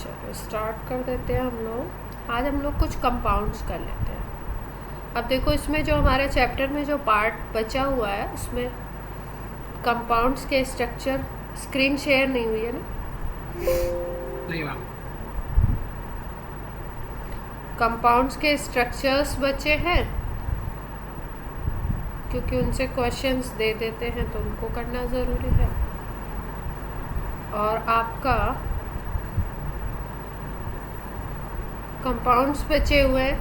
चलो स्टार्ट कर देते हैं हम लोग। आज हम लोग कुछ कंपाउंड्स कर लेते हैं। अब देखो इसमें जो हमारे चैप्टर में जो पार्ट बचा हुआ है उसमें कंपाउंड्स के स्ट्रक्चर, स्क्रीन शेयर नहीं हुई है ना? नहीं मैम। कंपाउंड्स के स्ट्रक्चर्स बचे हैं क्योंकि उनसे क्वेश्चंस दे देते हैं तो उनको करना ज़रूरी है। और आपका कंपाउंड्स बचे हुए हैं,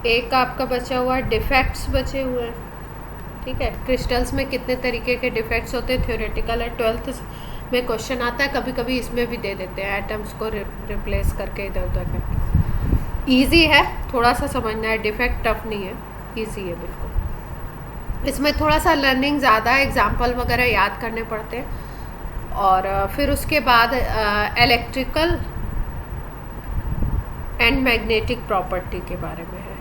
एक आपका बचा हुआ है डिफेक्ट्स बचे हुए हैं। ठीक है, क्रिस्टल्स में कितने तरीके के डिफेक्ट्स होते हैं थ्योरेटिकल है, 12th में क्वेश्चन आता है, कभी कभी इसमें भी दे देते हैं एटम्स को रिप्लेस करके इधर उधर करके। ईजी है, थोड़ा सा समझना है, डिफेक्ट टफ नहीं है, ईजी है बिल्कुल। इसमें थोड़ा सा लर्निंग ज़्यादा है, एग्जाम्पल वगैरह याद करने पड़ते हैं। और फिर उसके बाद इलेक्ट्रिकल एंड मैग्नेटिक प्रॉपर्टी के बारे में है।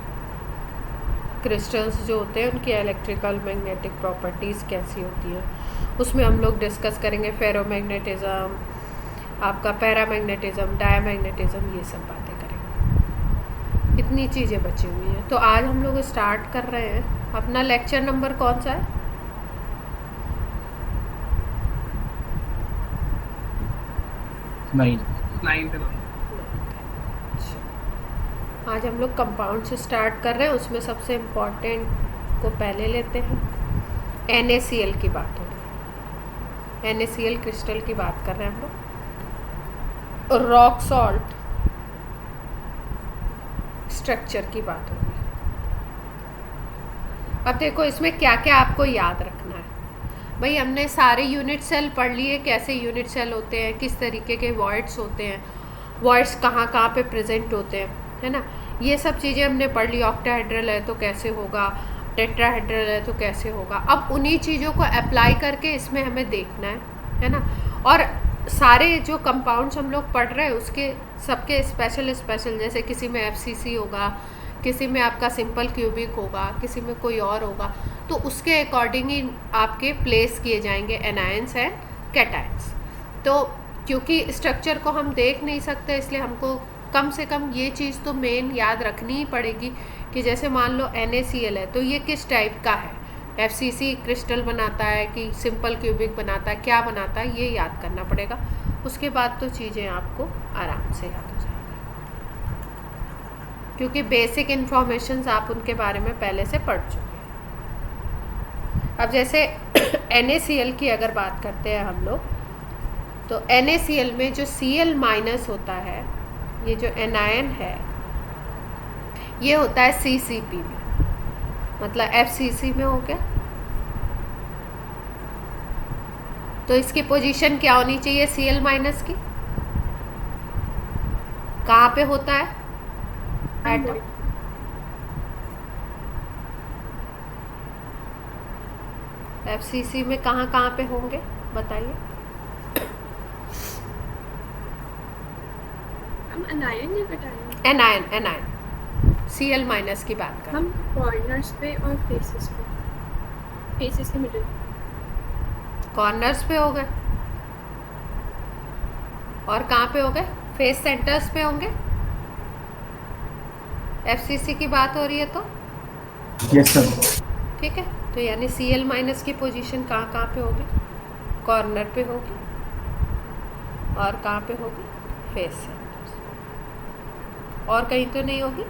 क्रिस्टल्स जो होते हैं उनकी इलेक्ट्रिकल मैग्नेटिक प्रॉपर्टीज़ कैसी होती हैं उसमें हम लोग डिस्कस करेंगे। फेरोमैग्नेटिज्म, आपका पैरामैग्नेटिज्म, डायमैग्नेटिज्म, ये सब बातें करेंगे। इतनी चीज़ें बची हुई हैं। तो आज हम लोग स्टार्ट कर रहे हैं। अपना लेक्चर नंबर कौन सा है? 9th। आज हम लोग कंपाउंड से स्टार्ट कर रहे हैं। उसमें सबसे इम्पोर्टेंट को पहले लेते हैं। NaCl की बात हो रही है, NaCl क्रिस्टल की बात कर रहे हैं हम लोग। रॉक सॉल्ट स्ट्रक्चर की बात हो रही है। अब देखो इसमें क्या क्या आपको याद रखना है। भाई हमने सारे यूनिट सेल पढ़ लिए, कैसे यूनिट सेल होते हैं, किस तरीके के वॉइड्स होते हैं, वॉइड्स कहाँ कहाँ पे प्रेजेंट होते हैं, है ना? ये सब चीज़ें हमने पढ़ ली। ऑक्टाहेड्रल है तो कैसे होगा, टेट्राहेड्रल है तो कैसे होगा। अब उन्हीं चीज़ों को अप्लाई करके इसमें हमें देखना है ना? और सारे जो कंपाउंड्स हम लोग पढ़ रहे हैं उसके सबके स्पेशल जैसे किसी में FCC होगा, किसी में आपका सिंपल क्यूबिक होगा, किसी में कोई और होगा, तो उसके अकॉर्डिंग ही आपके प्लेस किए जाएंगे एनायंस एंड कैटायंस। तो क्योंकि स्ट्रक्चर को हम देख नहीं सकते इसलिए हमको कम से कम ये चीज़ तो मेन याद रखनी ही पड़ेगी कि जैसे मान लो NaCl है तो ये किस टाइप का है, FCC क्रिस्टल बनाता है कि सिंपल क्यूबिक बनाता है, क्या बनाता है, ये याद करना पड़ेगा। उसके बाद तो चीज़ें आपको आराम से याद हो जाएंगी क्योंकि बेसिक इन्फॉर्मेशंस आप उनके बारे में पहले से पढ़ चुके हैं। अब जैसे NaCl की अगर बात करते हैं हम लोग, तो NaCl में जो Cl माइनस होता है, ये जो एनायन है ये होता है CCP में, मतलब FCC में हो गया। तो इसकी पोजीशन क्या होनी चाहिए Cl माइनस की? कहाँ पे होता है एटम? FCC में कहाँ कहाँ पे होंगे बताइए। एनायन Cl माइनस की बात करें। हम कॉर्नर्स पे और फेसेस पे, फेसेस के मिडिल। कॉर्नर्स पे हो गए और कहाँ पे हो गए? फेस सेंटर्स पे होंगे। FCC की बात हो रही है तो यस सर। ठीक है, तो यानी Cl माइनस की पोजीशन कहाँ कहाँ पे होगी? कॉर्नर पे होगी और कहाँ पे होगी? फेस सेंटर्स, और कहीं तो नहीं होगी।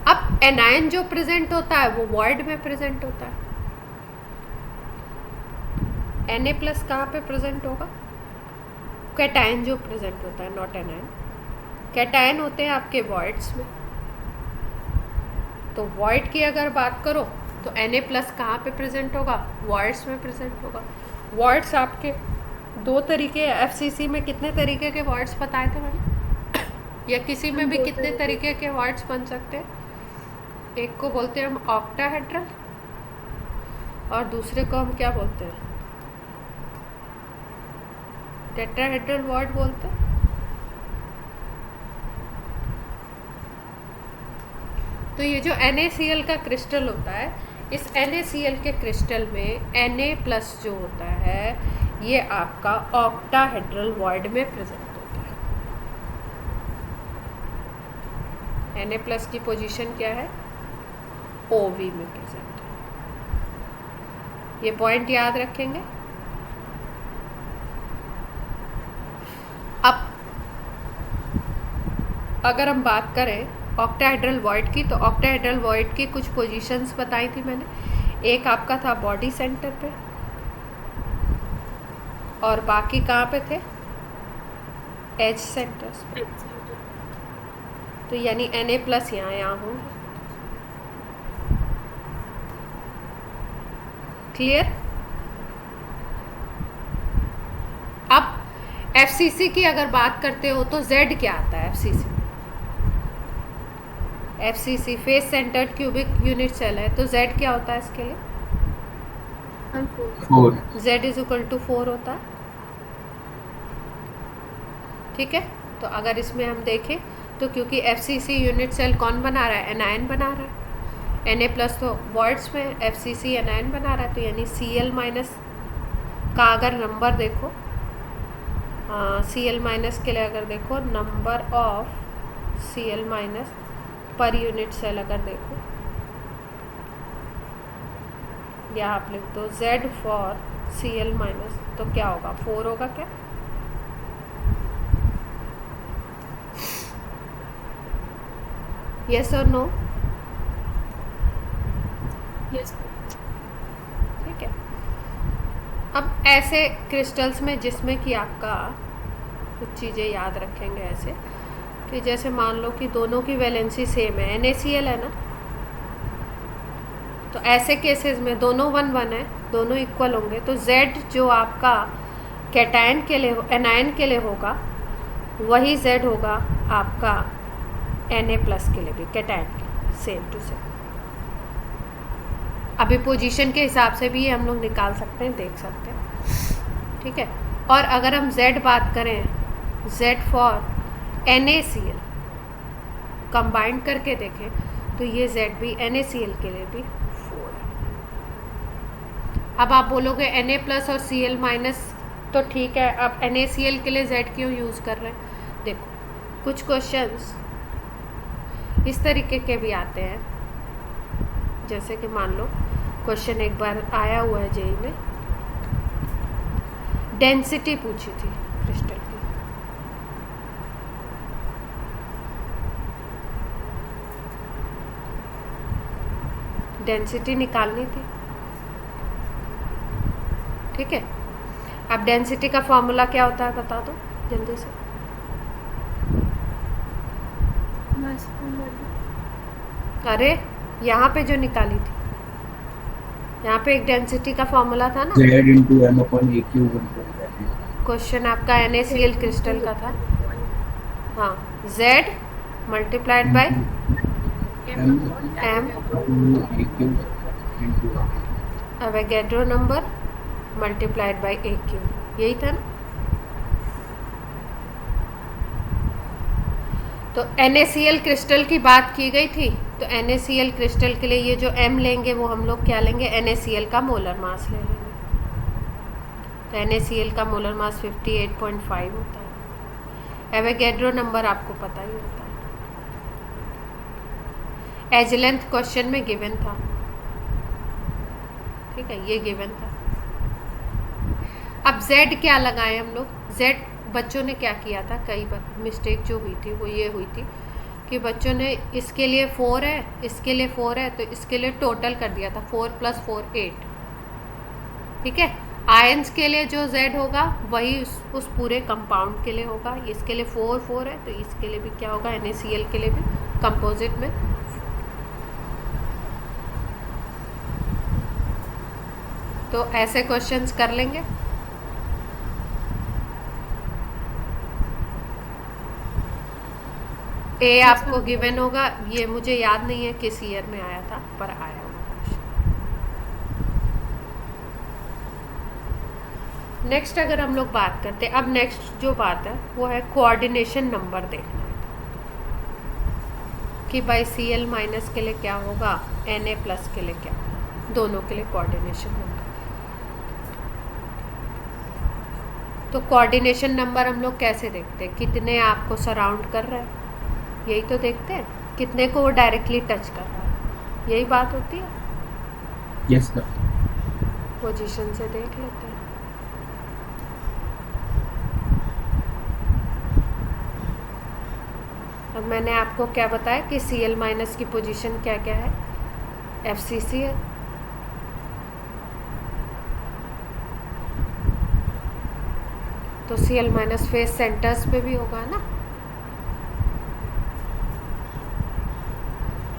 अब एनायन जो प्रेजेंट होता है वो वॉइड में प्रेजेंट होता है। Na+ कहाँ पे प्रेजेंट होगा? कैटायन जो प्रेजेंट होता है, नॉट एनायन। कैटायन होते हैं आपके वॉइड्स में। तो वॉइड की अगर बात करो तो Na+ कहाँ पे प्रेजेंट होगा? वॉइड्स में प्रेजेंट होगा। वॉइड्स आपके दो तरीके, FCC में कितने तरीके के वॉइड्स बताए थे मैंने? या किसी में भी कितने तरीके के वॉइड्स बन सकते हैं? एक को बोलते हैं हम ऑक्टाहेड्रल और दूसरे को हम क्या बोलते हैं? टेट्राहेड्रल वॉइड बोलते हैं। तो ये जो NaCl का क्रिस्टल होता है, इस NaCl के क्रिस्टल में Na+ जो होता है ये आपका ऑक्टाहेड्रल वॉइड में प्रेजेंट होता है। Na+ की पोजीशन क्या है? OV में प्रेजेंट है। ये पॉइंट याद रखेंगे। अब अगर हम बात करें ऑक्टाहेड्रल वॉइड की, तो ऑक्टाहेड्रल वॉइड की कुछ पोजीशंस बताई थी मैंने। एक आपका था बॉडी सेंटर पे, और बाकी कहाँ पे थे? एज सेंटर्स पे। तो यानी Na+ यहाँ होंगे। क्लियर? अब FCC की अगर बात करते हो तो Z क्या आता है FCC? FCC face centred cubic unit cell है, तो Z क्या होता है इसके लिए? 4 Z = 4 होता है। ठीक है, तो अगर इसमें हम देखें तो क्योंकि FCC यूनिट सेल कौन बना रहा है? एनायन बना रहा है। Na+ तो वॉइड्स में, FCC एनायन बना रहा है, तो यानी Cl- का अगर नंबर देखो, Cl- के लिए अगर देखो, नंबर ऑफ Cl- पर यूनिट सेल अगर देखो, या आप लिख दो Z फॉर Cl-, तो क्या होगा? 4 होगा क्या? यस और नो? Yes. ठीक है। अब ऐसे क्रिस्टल्स में जिसमें कि आपका कुछ चीज़ें याद रखेंगे ऐसे, कि जैसे मान लो कि दोनों की वैलेंसी सेम है, NaCl है ना, तो ऐसे केसेस में दोनों 1 1 है, दोनों इक्वल होंगे, तो Z जो आपका कैटायन के लिए, एनायन के लिए होगा, वही Z होगा आपका Na+ के लिए भी, कैटायन के लिए, सेम टू सेम। अभी पोजीशन के हिसाब से भी ये हम लोग निकाल सकते हैं, देख सकते हैं। ठीक है, और अगर हम Z बात करें, Z फॉर NaCl कंबाइंड करके देखें, तो ये Z भी NaCl के लिए भी 4 है। अब आप बोलोगे Na+ और Cl-, तो ठीक है, अब NaCl के लिए Z क्यों यूज़ कर रहे हैं? देखो, कुछ क्वेश्चंस इस तरीके के भी आते हैं, जैसे कि मान लो क्वेश्चन एक बार आया हुआ है जेई में, डेंसिटी पूछी थी क्रिस्टल की। डेंसिटी निकालनी थी। ठीक है, अब डेंसिटी का फॉर्मूला क्या होता है बता दो जल्दी से। Mass per volume. अरे यहाँ पे जो निकाली थी, यहाँ पे एक डेंसिटी का फॉर्मूला था ना। Z into M/AQ बनता है। क्वेश्चन आपका NaCl क्रिस्टल का था। हाँ, Z multiplied by M. M AQ into Avogadro number multiplied by AQ, यही था ना। तो NaCl क्रिस्टल की बात की गई थी, तो NaCl क्रिस्टल के लिए ये जो M लेंगे वो हम लोग क्या लेंगे? NaCl का मोलर मास ले लेंगे। तो NaCl का मोलर मास 58.5 होता है। एवोगैड्रो नंबर आपको पता ही होता है। एज लेंथ क्वेश्चन में गिवन था। ठीक है, ये गिवन था। अब Z क्या लगाए हम लोग? Z बच्चों ने क्या किया था, कई बार मिस्टेक जो हुई थी वो ये हुई थी कि बच्चों ने इसके लिए 4 है, इसके लिए 4 है, तो इसके लिए टोटल कर दिया था 4 + 4 8। ठीक है, आयंस के लिए जो Z होगा वही उस पूरे कंपाउंड के लिए होगा। इसके लिए 4 4 है, तो इसके लिए भी क्या होगा? NaCl के लिए भी कंपोजिट में। तो ऐसे क्वेश्चंस कर लेंगे। ए आपको गिवन होगा, ये मुझे याद नहीं है किस ईयर में आया था, पर आया होगा। नेक्स्ट अगर हम लोग बात करते हैं, अब नेक्स्ट जो बात है वो है कोऑर्डिनेशन नंबर देखना कि भाई Cl- के लिए क्या होगा, Na+ के लिए क्या होगा, दोनों के लिए कोऑर्डिनेशन नंबर। तो कोऑर्डिनेशन नंबर हम लोग कैसे देखते हैं? कितने आपको सराउंड कर रहा है, यही तो देखते हैं। कितने को वो डायरेक्टली टच कर रहा है, यही बात होती है। Yes sir. पोजीशन से देख लेते हैं। अब मैंने आपको क्या बताया कि Cl माइनस की पोजीशन क्या क्या है? FCC है। तो Cl माइनस फेस सेंटर्स पे भी होगा ना,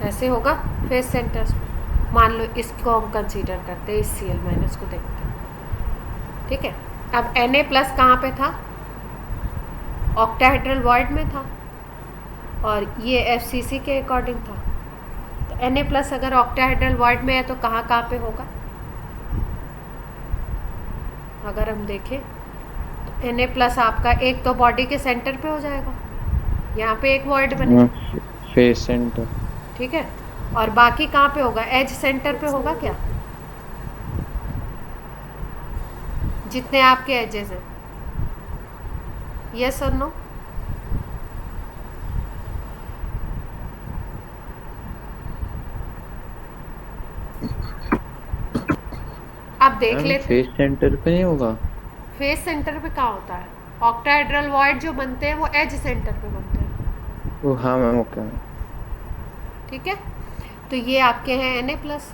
ऐसे होगा फेस सेंटर्स पे। मान लो इसको हम कंसीडर करते हैं, इस Cl माइनस को देखते हैं, ठीक है। अब Na प्लस कहाँ पे था? ऑक्टाहेड्रल वॉइड में था, और ये FCC के अकॉर्डिंग था। तो Na प्लस अगर ऑक्टाहेड्रल वॉइड में है तो कहाँ कहाँ पे होगा? अगर हम देखें तो Na प्लस आपका एक तो बॉडी के सेंटर पे हो जाएगा, यहाँ पे एक वॉइड बनेगा, फेस सेंटर, ठीक है। और बाकी कहाँ पे होगा? एज सेंटर पे होगा क्या? जितने आपके एजेस हैं, यस और नो? आप देख लेते। फेस सेंटर पे नहीं होगा? फेस सेंटर पे कहाँ होता है? ऑक्टाहेड्रल वॉइड जो बनते हैं वो एज सेंटर पे बनते हैं, वो हाँ मैम, ओके। ठीक है। तो ये आपके हैं Na प्लस।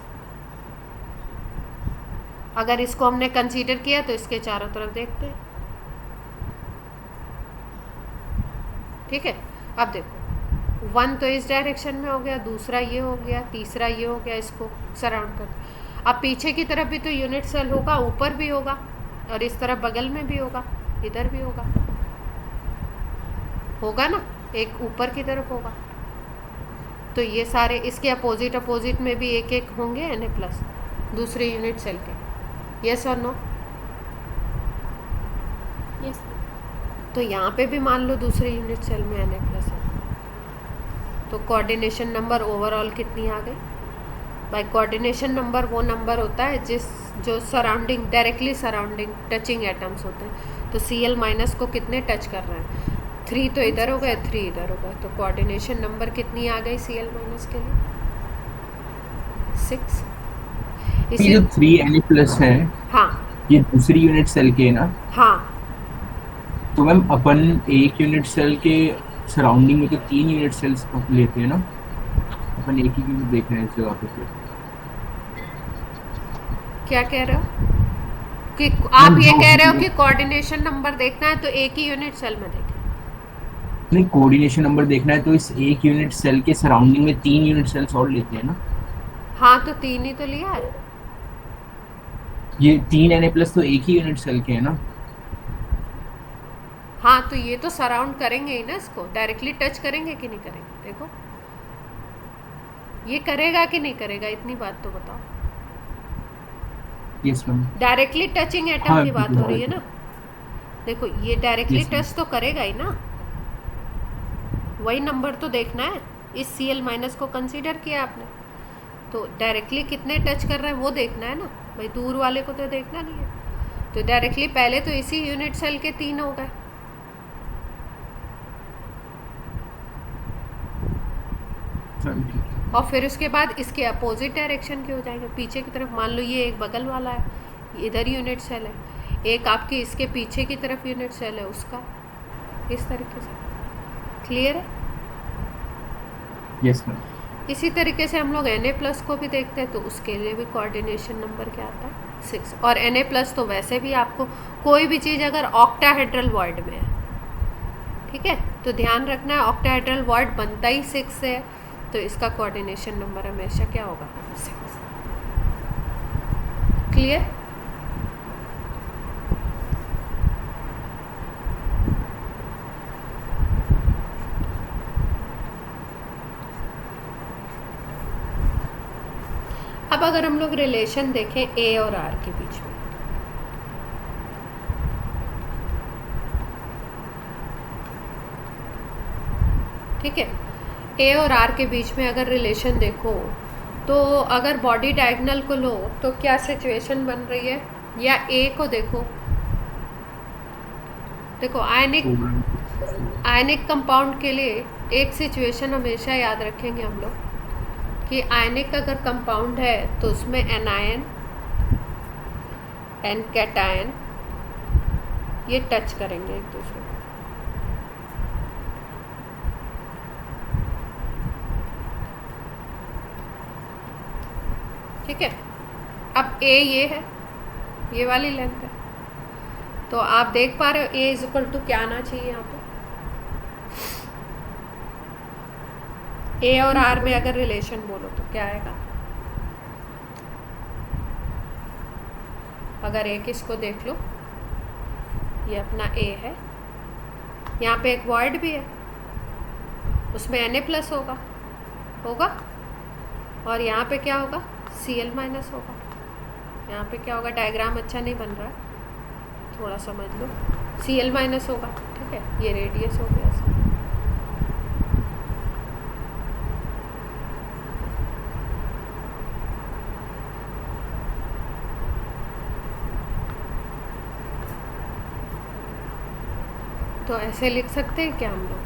अगर इसको हमने कंसीडर किया तो इसके चारों तरफ देखते हैं, ठीक है। अब देखो, वन तो इस डायरेक्शन में हो गया, दूसरा ये हो गया, तीसरा ये हो गया, इसको सराउंड कर। अब पीछे की तरफ भी तो यूनिट सेल होगा, ऊपर भी होगा, और इस तरफ बगल में भी होगा, इधर भी होगा, होगा ना, एक ऊपर की तरफ होगा। तो ये सारे इसके अपोजिट अपोजिट में भी एक एक होंगे Na प्लस दूसरे यूनिट सेल के, यस और नो? Yes. तो यहाँ पे भी मान लो दूसरे यूनिट सेल में Na प्लस है, तो कोऑर्डिनेशन नंबर ओवरऑल कितनी आ गई? बाय कोऑर्डिनेशन नंबर वो नंबर होता है जो surrounding, directly surrounding touching atoms होते हैं। तो Cl माइनस को कितने टच कर रहे हैं? 3 तो इधर हो गए, 3 इधर हो गए, तो कोऑर्डिनेशन नंबर कितनी आ गई Cl माइनस के लिए? 6। ये जो 3 Na प्लस है, हाँ ये दूसरी यूनिट सेल के है ना? हाँ, तो मैम अपन एक यूनिट सेल के सराउंडिंग में तो 3 यूनिट सेल्स लेते हैं ना, अपन एक ही यूनिट देख रहे हैं इस जगह पे। क्या कह रहे हो कि आप ये कह रहे हो कि कोऑर्डिनेशन नंबर देखना है तो एक ही यूनिट सेल में देखें? नहीं, कोऑर्डिनेशन नंबर देखना है तो इस एक यूनिट सेल के सराउंडिंग में 3 यूनिट सेल्स और लेते हैं ना। हाँ, तो 3 ही तो लिया है। ये 3 Na प्लस तो एक ही यूनिट सेल के है ना। हाँ, तो ये तो सराउंड करेंगे ही ना, इसको डायरेक्टली टच करेंगे कि नहीं करेंगे? देखो ये करेगा कि नहीं करेगा, इतनी बात तो बताओ। Yes ma'am. Directly touching atom हाँ, की बात हो रही है ना। देखो ये डायरेक्टली Yes, ma'am. टच तो करेगा ही ना, वही नंबर तो देखना है। इस Cl माइनस को कंसीडर किया आपने, तो डायरेक्टली कितने टच कर रहे हैं वो देखना है ना भाई, दूर वाले को तो देखना नहीं है। तो डायरेक्टली पहले तो इसी यूनिट सेल के 3 हो गए, और फिर उसके बाद इसके अपोजिट डायरेक्शन के हो जाएंगे, पीछे की तरफ। मान लो ये एक बगल वाला है, इधर यूनिट सेल है, एक आपके इसके पीछे की तरफ यूनिट सेल है उसका, इस तरीके से। क्लियर है? Yes ma'am. इसी तरीके से हम लोग Na प्लस को भी देखते हैं, तो उसके लिए भी कोऑर्डिनेशन नंबर क्या आता है? 6। और Na प्लस तो वैसे भी आपको कोई भी चीज़ अगर ऑक्टाहेड्रल वॉइड में है, ठीक है, तो ध्यान रखना है ऑक्टाहेड्रल वॉइड बनता ही 6 से है, तो इसका कोऑर्डिनेशन नंबर हमेशा क्या होगा? 6। क्लियर? अब अगर हम लोग रिलेशन देखें A और R के बीच में, ठीक है, A और R के बीच में अगर रिलेशन देखो, तो अगर बॉडी डायगोनल को लो तो क्या सिचुएशन बन रही है? या A को देखो, देखो आयनिक कंपाउंड के लिए एक सिचुएशन हमेशा याद रखेंगे हम लोग कि आयनिक अगर कंपाउंड है तो उसमें एनायन एंड कैटायन ये टच करेंगे एक दूसरे को। ठीक है, अब ए ये है, ये वाली लेंथ है, तो आप देख पा रहे हो ए इज इक्वल टू क्या आना चाहिए यहाँ पे। ए और आर में अगर रिलेशन बोलो तो क्या आएगा? अगर एक इसको देख लो, ये अपना ए है, यहाँ पे एक वॉइड भी है, उसमें Na+ होगा और यहाँ पे क्या होगा? Cl- होगा। यहाँ पे क्या होगा? डायग्राम अच्छा नहीं बन रहा है, थोड़ा समझ लो। Cl- होगा, ठीक है, ये रेडियस हो गया इसका। तो ऐसे लिख सकते हैं क्या हम लोग?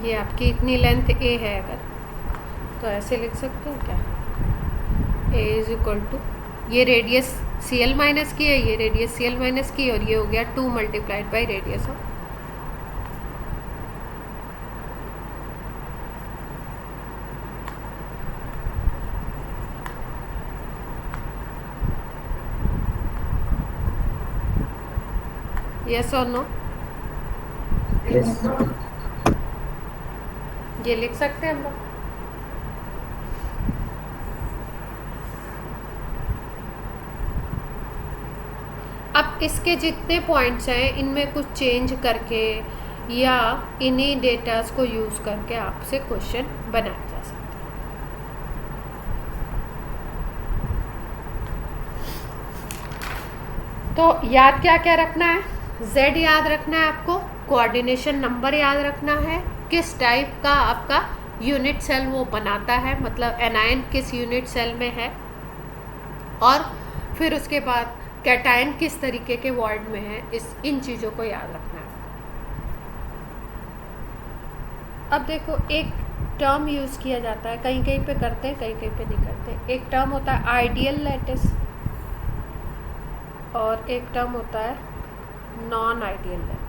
ये आपकी इतनी लेंथ ए है अगर, तो ऐसे लिख सकते हैं क्या? ए इज इक्वल टू, ये रेडियस Cl- की है, ये रेडियस Cl- की, और ये हो गया 2 multiplied by radius of. Yes और नो? ये लिख सकते हैं हम लोग। अब इसके जितने पॉइंट्स हैं इनमें कुछ चेंज करके या इन्हीं डेटास को यूज़ करके आपसे क्वेश्चन बनाया जा सकता है। तो याद क्या क्या रखना है? Z याद रखना है आपको, कोऑर्डिनेशन नंबर याद रखना है, किस टाइप का आपका यूनिट सेल वो बनाता है, मतलब एनायन किस यूनिट सेल में है, और फिर उसके बाद कैटायन किस तरीके के वॉर्ड में है, इन चीज़ों को याद रखना है। अब देखो, एक टर्म यूज़ किया जाता है, कहीं कहीं पे करते हैं, कहीं कहीं पे नहीं करते। एक टर्म होता है आइडियल लैटिस और एक टर्म होता है नॉन आइडियल लैटिस।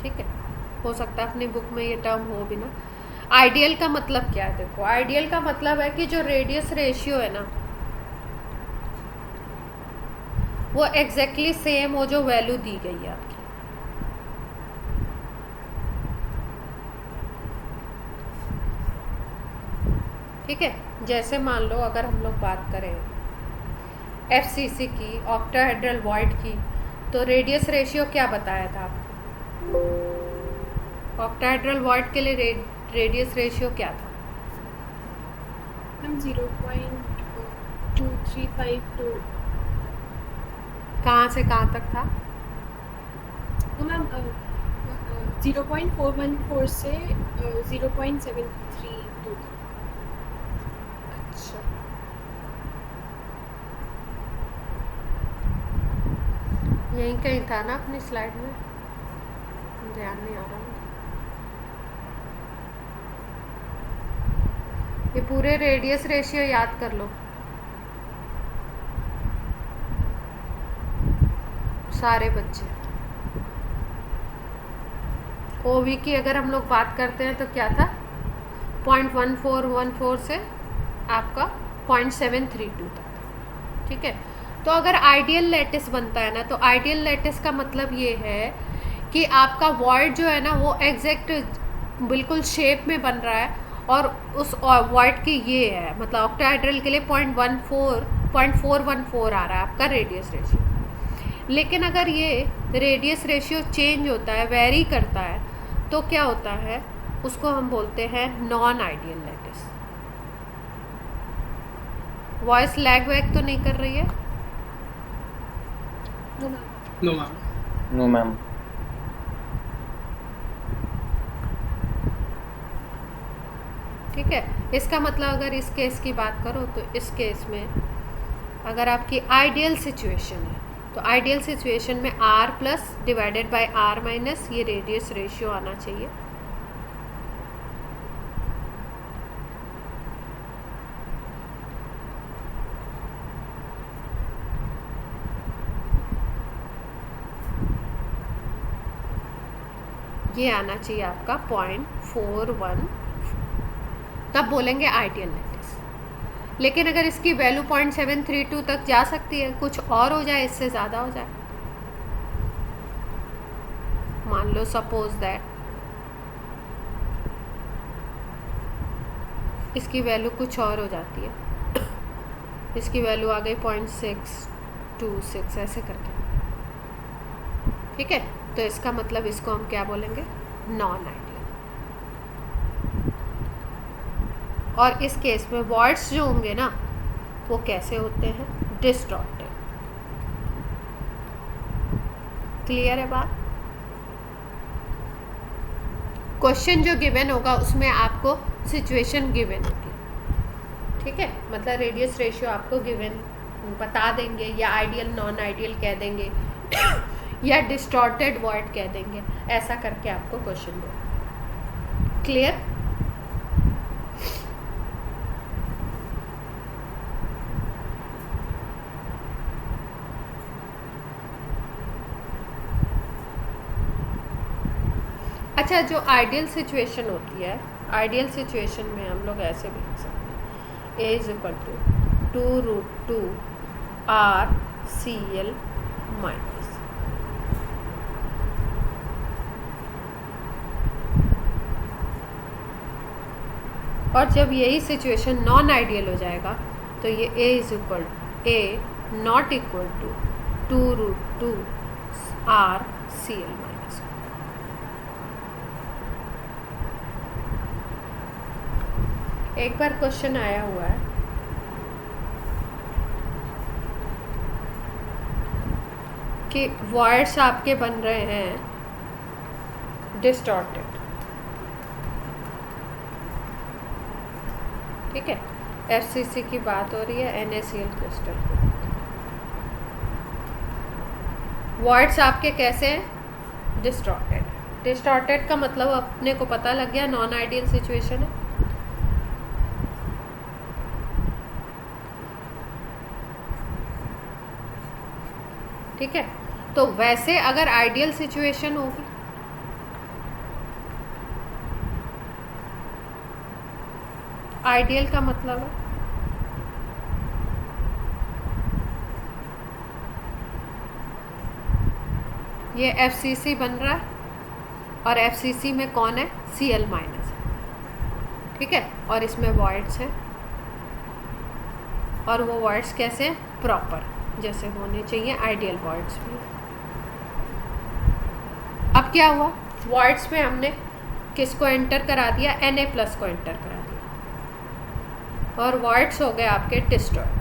ठीक है, हो सकता है अपनी बुक में ये टर्म हो भी ना। आइडियल का मतलब क्या है? देखो, आइडियल का मतलब है कि जो रेडियस रेशियो है ना, वो एग्जैक्टली सेम हो जो वैल्यू दी गई है आपकी। ठीक है, जैसे मान लो अगर हम लोग बात करें FCC की, ऑक्टाहेड्रल वॉइड की, तो रेडियस रेशियो क्या बताया था आपको? ऑक्टाहेड्रल वॉइड के लिए रेडियस रेशियो क्या था? मैम 0.2352। कहाँ से कहाँ तक था? तो मैम 0.414 से 0.732 तक। अच्छा, यहीं कहीं था ना अपनी स्लाइड में, ध्यान नहीं आ रहा मुझे। ये पूरे रेडियस रेशियो याद कर लो सारे बच्चे। ओवी की अगर हम लोग बात करते हैं तो क्या था? 0.1414 से आपका 0.732 तक। ठीक है, तो अगर आइडियल लैटिस बनता है ना, तो आइडियल लैटिस का मतलब ये है कि आपका वॉइड जो है ना, वो एग्जैक्ट बिल्कुल शेप में बन रहा है, और उस वॉइड की ये है, मतलब ऑक्टाहेड्रल के लिए 0.414 आ रहा है आपका रेडियस रेशियो। लेकिन अगर ये रेडियस रेशियो चेंज होता है, वेरी करता है, तो क्या होता है? उसको हम बोलते हैं non ideal lattice. Voice lag वैग तो नहीं कर रही है? No ma'am. No ma'am. No ma'am. ठीक है। इसका मतलब अगर इस केस की बात करो तो इस केस में अगर आपकी आइडियल सिचुएशन है तो आइडियल सिचुएशन में r plus divided by r minus ये रेडियस रेशियो आना चाहिए। ये आना चाहिए आपका 0.41, तब बोलेंगे आइडियल लेटिस। लेकिन अगर इसकी वैल्यू 0.732 तक जा सकती है, कुछ और हो जाए, इससे ज़्यादा हो जाए, मान लो सपोज दैट इसकी वैल्यू कुछ और हो जाती है, इसकी वैल्यू आ गई 0.626 ऐसे करके, ठीक है। तो इसका मतलब इसको हम क्या बोलेंगे, नॉन आइडियल। और इस केस में वॉइड्स जो होंगे ना वो कैसे होते हैं, डिस्टॉर्टेड। क्लियर है बात। क्वेश्चन जो गिवन होगा उसमें आपको सिचुएशन गिवन होगी, ठीक है। मतलब रेडियस रेशियो आपको गिवन बता देंगे, या आइडियल नॉन आइडियल कह देंगे या डिस्टॉर्टेड वॉइड कह देंगे, ऐसा करके आपको क्वेश्चन दो। क्लियर। अच्छा, जो आइडियल सिचुएशन होती है, आइडियल सिचुएशन में हम लोग ऐसे भी लिख सकते हैं, a is equal to 2√2 RCl minus. और जब यही सिचुएशन नॉन आइडियल हो जाएगा तो ये a is equal a not equal to 2√2 RCl minus. एक बार क्वेश्चन आया हुआ है कि वॉइड्स आपके बन रहे हैं डिस्टॉर्टेड, ठीक है। FCC की बात हो रही है, NaCl क्रिस्टल की। वॉइड्स आपके कैसे हैं, डिस्टॉर्टेड। डिस्टॉर्टेड का मतलब अपने को पता लग गया, नॉन आइडियल सिचुएशन है। ठीक है। तो वैसे अगर आइडियल सिचुएशन होगी, आइडियल का मतलब है ये FCC बन रहा है और FCC में कौन है, Cl माइनस है, ठीक है। और इसमें वॉइड्स है, और वो वॉइड्स कैसे हैं, प्रॉपर जैसे होने चाहिए, आइडियल वॉइड्स भी। अब क्या हुआ, वॉइड्स में हमने किसको एंटर करा दिया, Na प्लस को एंटर करा दिया, और वॉइड्स हो गए आपके डिस्टॉर्टेड।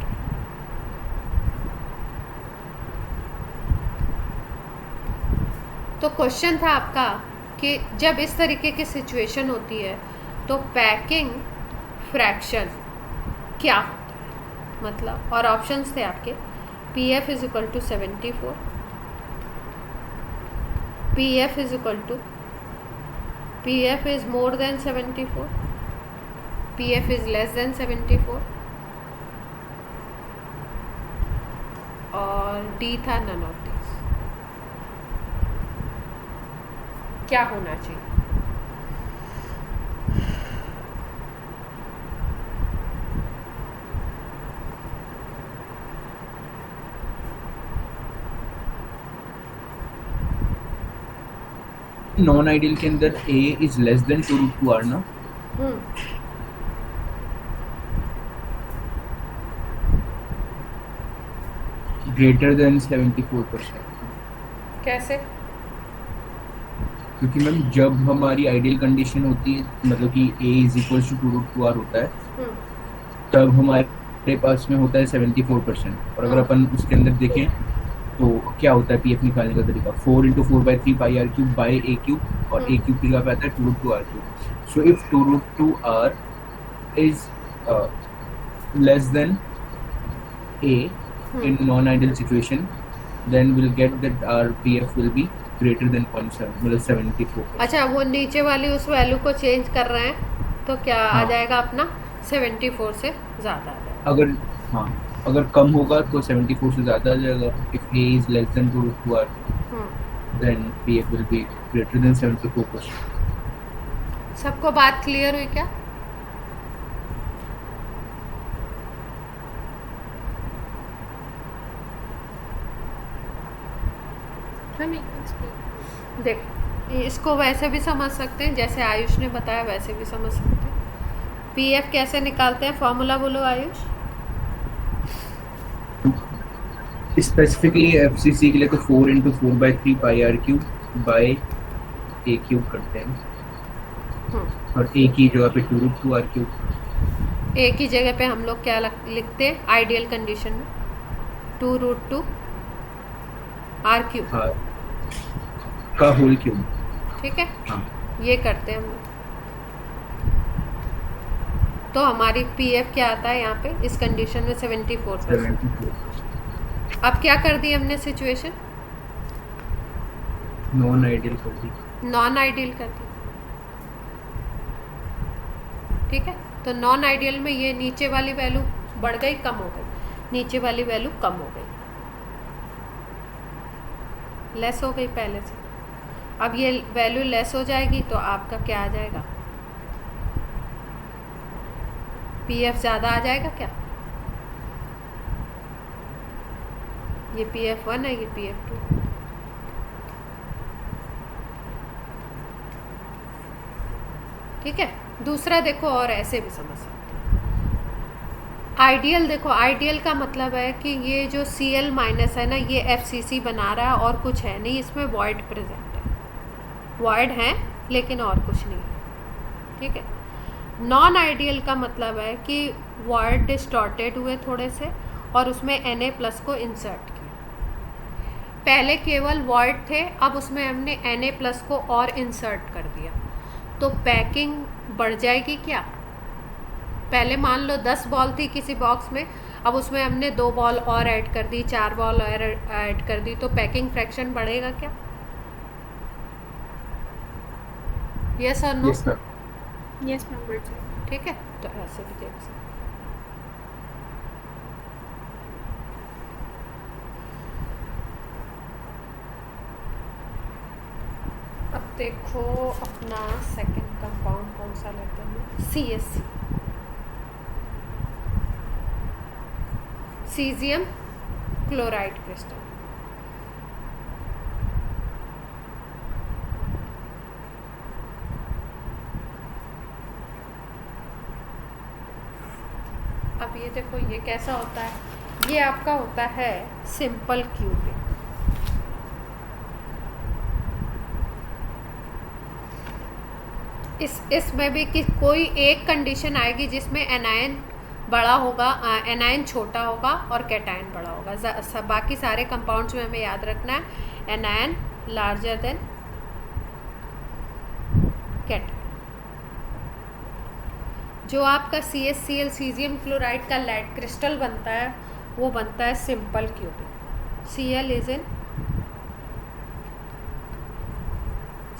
तो क्वेश्चन था आपका कि जब इस तरीके की सिचुएशन होती है तो पैकिंग फ्रैक्शन क्या होता है, मतलब, और ऑप्शंस थे आपके PF is equal to 74, PF is equal to PF is more than 74, PF is less than 74, और D था नन ऑफ दिस। क्या होना चाहिए, नॉन आइडियल के अंदर A is less then 2√2 R ना, ग्रेटर देन 74%। कैसे, क्योंकि मैम जब हमारी आइडियल कंडीशन होती है, मतलब कि A is equal to 2√2 R होता है, तब हमारे पास में होता है 74%। और अगर अपन उसके अंदर देखें तो क्या होता है PF निकालने का तरीका, 4 × 4/3 पाई R cube by A cube, और A क्यूब की जगह पे आता है 2√2 R cube. So if 2√2 R is less than A in non-ideal situation, then we'll get that our PF will be greater than 0.7, मतलब 74. अच्छा, वो नीचे वाली उस वैल्यू को चेंज कर रहे हैं तो क्या आ हाँ. जाएगा अपना 74 से ज़्यादा आ जाएगा। अगर हाँ अगर कम होगा तो 74 से ज़्यादा आ जाएगा. If A is less than 2 R, then PF will be greater than 74%. सबको बात क्लियर हुई क्या? Let me explain. देख, इसको वैसे भी समझ सकते हैं जैसे आयुष ने बताया, वैसे भी समझ सकते हैं। पीएफ कैसे निकालते हैं, फॉर्मूला बोलो आयुष। स्पेसिफिकली FCC के लिए तो 4 into 4/3 pi R cube by A cube करते हैं, और A की जगह पे 2√2 R cube. ए की जगह पे हम लोग क्या लिखते हैं आइडियल कंडीशन में? 2√2 R क्यूब हाँ, का होल क्यूब. ठीक है, हाँ. ये करते हैं हम लोग। तो हमारी पीएफ क्या आता है यहाँ पे इस कंडीशन में 74%। 74. अब क्या कर दी हमने सिचुएशन? नॉन आइडियल कर दी. नॉन आइडियल कर दी। ठीक है, तो नॉन आइडियल में ये नीचे वाली वैल्यू बढ़ गई, कम हो गई, नीचे वाली वैल्यू कम हो गई, लेस हो गई पहले से। अब ये वैल्यू लेस हो जाएगी तो आपका क्या आ जाएगा? पीएफ ज़्यादा आ जाएगा क्या? ये PF1 है, ये PF2। ठीक है, दूसरा देखो, और ऐसे भी समझ सकते हैं। आइडियल देखो, आइडियल का मतलब है कि ये जो Cl माइनस है ना, ये FCC बना रहा है और कुछ है नहीं, इसमें वॉइड प्रेजेंट है, वॉइड है लेकिन और कुछ नहीं है। ठीक है, नॉन आइडियल का मतलब है कि वॉइड डिस्टॉर्टेड हुए थोड़े से और उसमें Na+ को इंसर्ट किया। पहले केवल वॉइड थे, अब उसमें हमने Na+ को और इंसर्ट कर दिया, तो पैकिंग बढ़ जाएगी क्या? पहले मान लो 10 बॉल थी किसी बॉक्स में, अब उसमें हमने 2 बॉल और ऐड कर दी, 4 बॉल और ऐड कर दी, तो पैकिंग फ्रैक्शन बढ़ेगा क्या? यस और no? Yes, sir. Yes, ma'am, we're done. ठीक है, तो ऐसे भी देख सकते। अब देखो अपना सेकंड कंपाउंड कौन सा लेते हैं? CSC, caesium chloride crystal. अब ये देखो, ये कैसा होता है? ये आपका होता है सिंपल क्यूबिक। इसमें भी कि कोई एक कंडीशन आएगी जिसमें एनायन बड़ा होगा, एनायन छोटा होगा और कैटायन बड़ा होगा। बाकी सारे कंपाउंड्स में हमें याद रखना है एनायन लार्जर देन कैटायन। जो आपका CaCl सीजियम क्लोराइड का लेड क्रिस्टल बनता है, वो बनता है simple cubic. Cl is in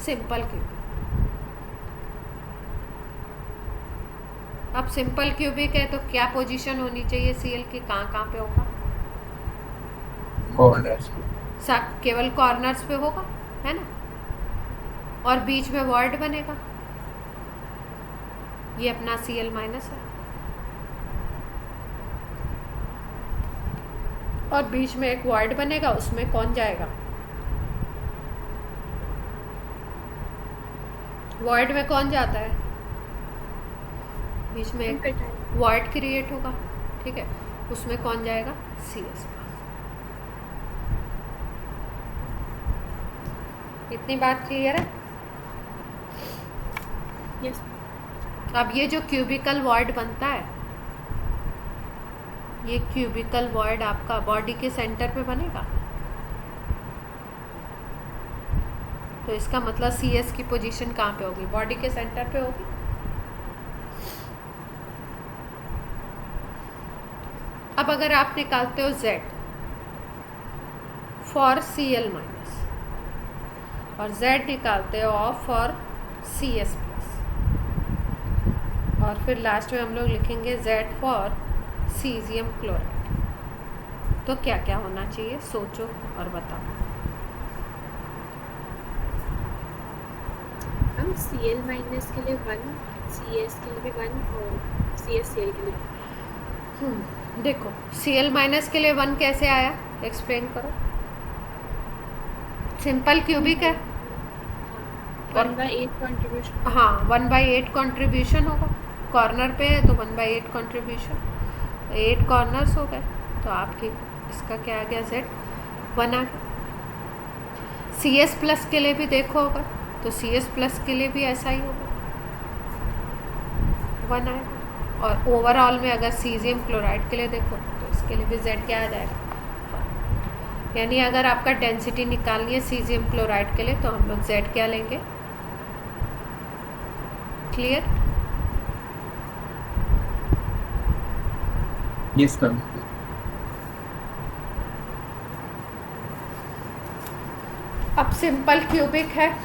simple cubic. अब सिंपल क्यूबिक है तो क्या पोजीशन होनी चाहिए Cl की? कहाँ पे होगा? Corners. केवल कॉर्नर्स पे होगा, है ना, और बीच में वॉइड बनेगा। ये अपना Cl माइनस है, और बीच में एक वॉइड बनेगा, उसमें कौन जाएगा? वॉइड में कौन जाता है? बीच में एक कैटायन। वॉइड क्रिएट होगा। ठीक है, उसमें कौन जाएगा? CS। इतनी बात क्लियर है? Yes, अब ये जो क्यूबिकल वॉइड बनता है, ये क्यूबिकल वॉइड आपका बॉडी के सेंटर पे बनेगा, तो इसका मतलब CS की पोजीशन कहाँ पे होगी? बॉडी के सेंटर पे होगी। अब अगर आप निकालते हो Z फॉर Cl माइनस और Z निकालते हो ऑफ फॉर Cs प्लस, और फिर लास्ट में हम लोग लिखेंगे Z फॉर सीजियम क्लोराइड, तो क्या क्या होना चाहिए सोचो और बताओ। हम Cl माइनस के लिए 1, Cs के लिए भी 1 और CsCl के लिए। देखो Cl माइनस के लिए 1 कैसे आया, एक्सप्लेन करो। सिंपल क्यूबिक है, 1/8 कंट्रीब्यूशन। हाँ 1/8 कंट्रीब्यूशन होगा, कॉर्नर पे है तो 1/8 कंट्रीब्यूशन, 8 कॉर्नर्स हो गए, तो आपकी इसका क्या आ गया Z 1 आ गया। Cs प्लस के लिए भी देखो होगा, तो Cs प्लस के लिए भी ऐसा ही होगा, 1 आएगा। और ओवरऑल में अगर सीजियम क्लोराइड के लिए देखो तो इसके लिए भी Z क्या आ जाएगा, यानी अगर आपका डेंसिटी निकालनी है सीजियम क्लोराइड के लिए तो हम लोग Z क्या लेंगे। क्लियर? Yes ma'am. अब सिंपल क्यूबिक है,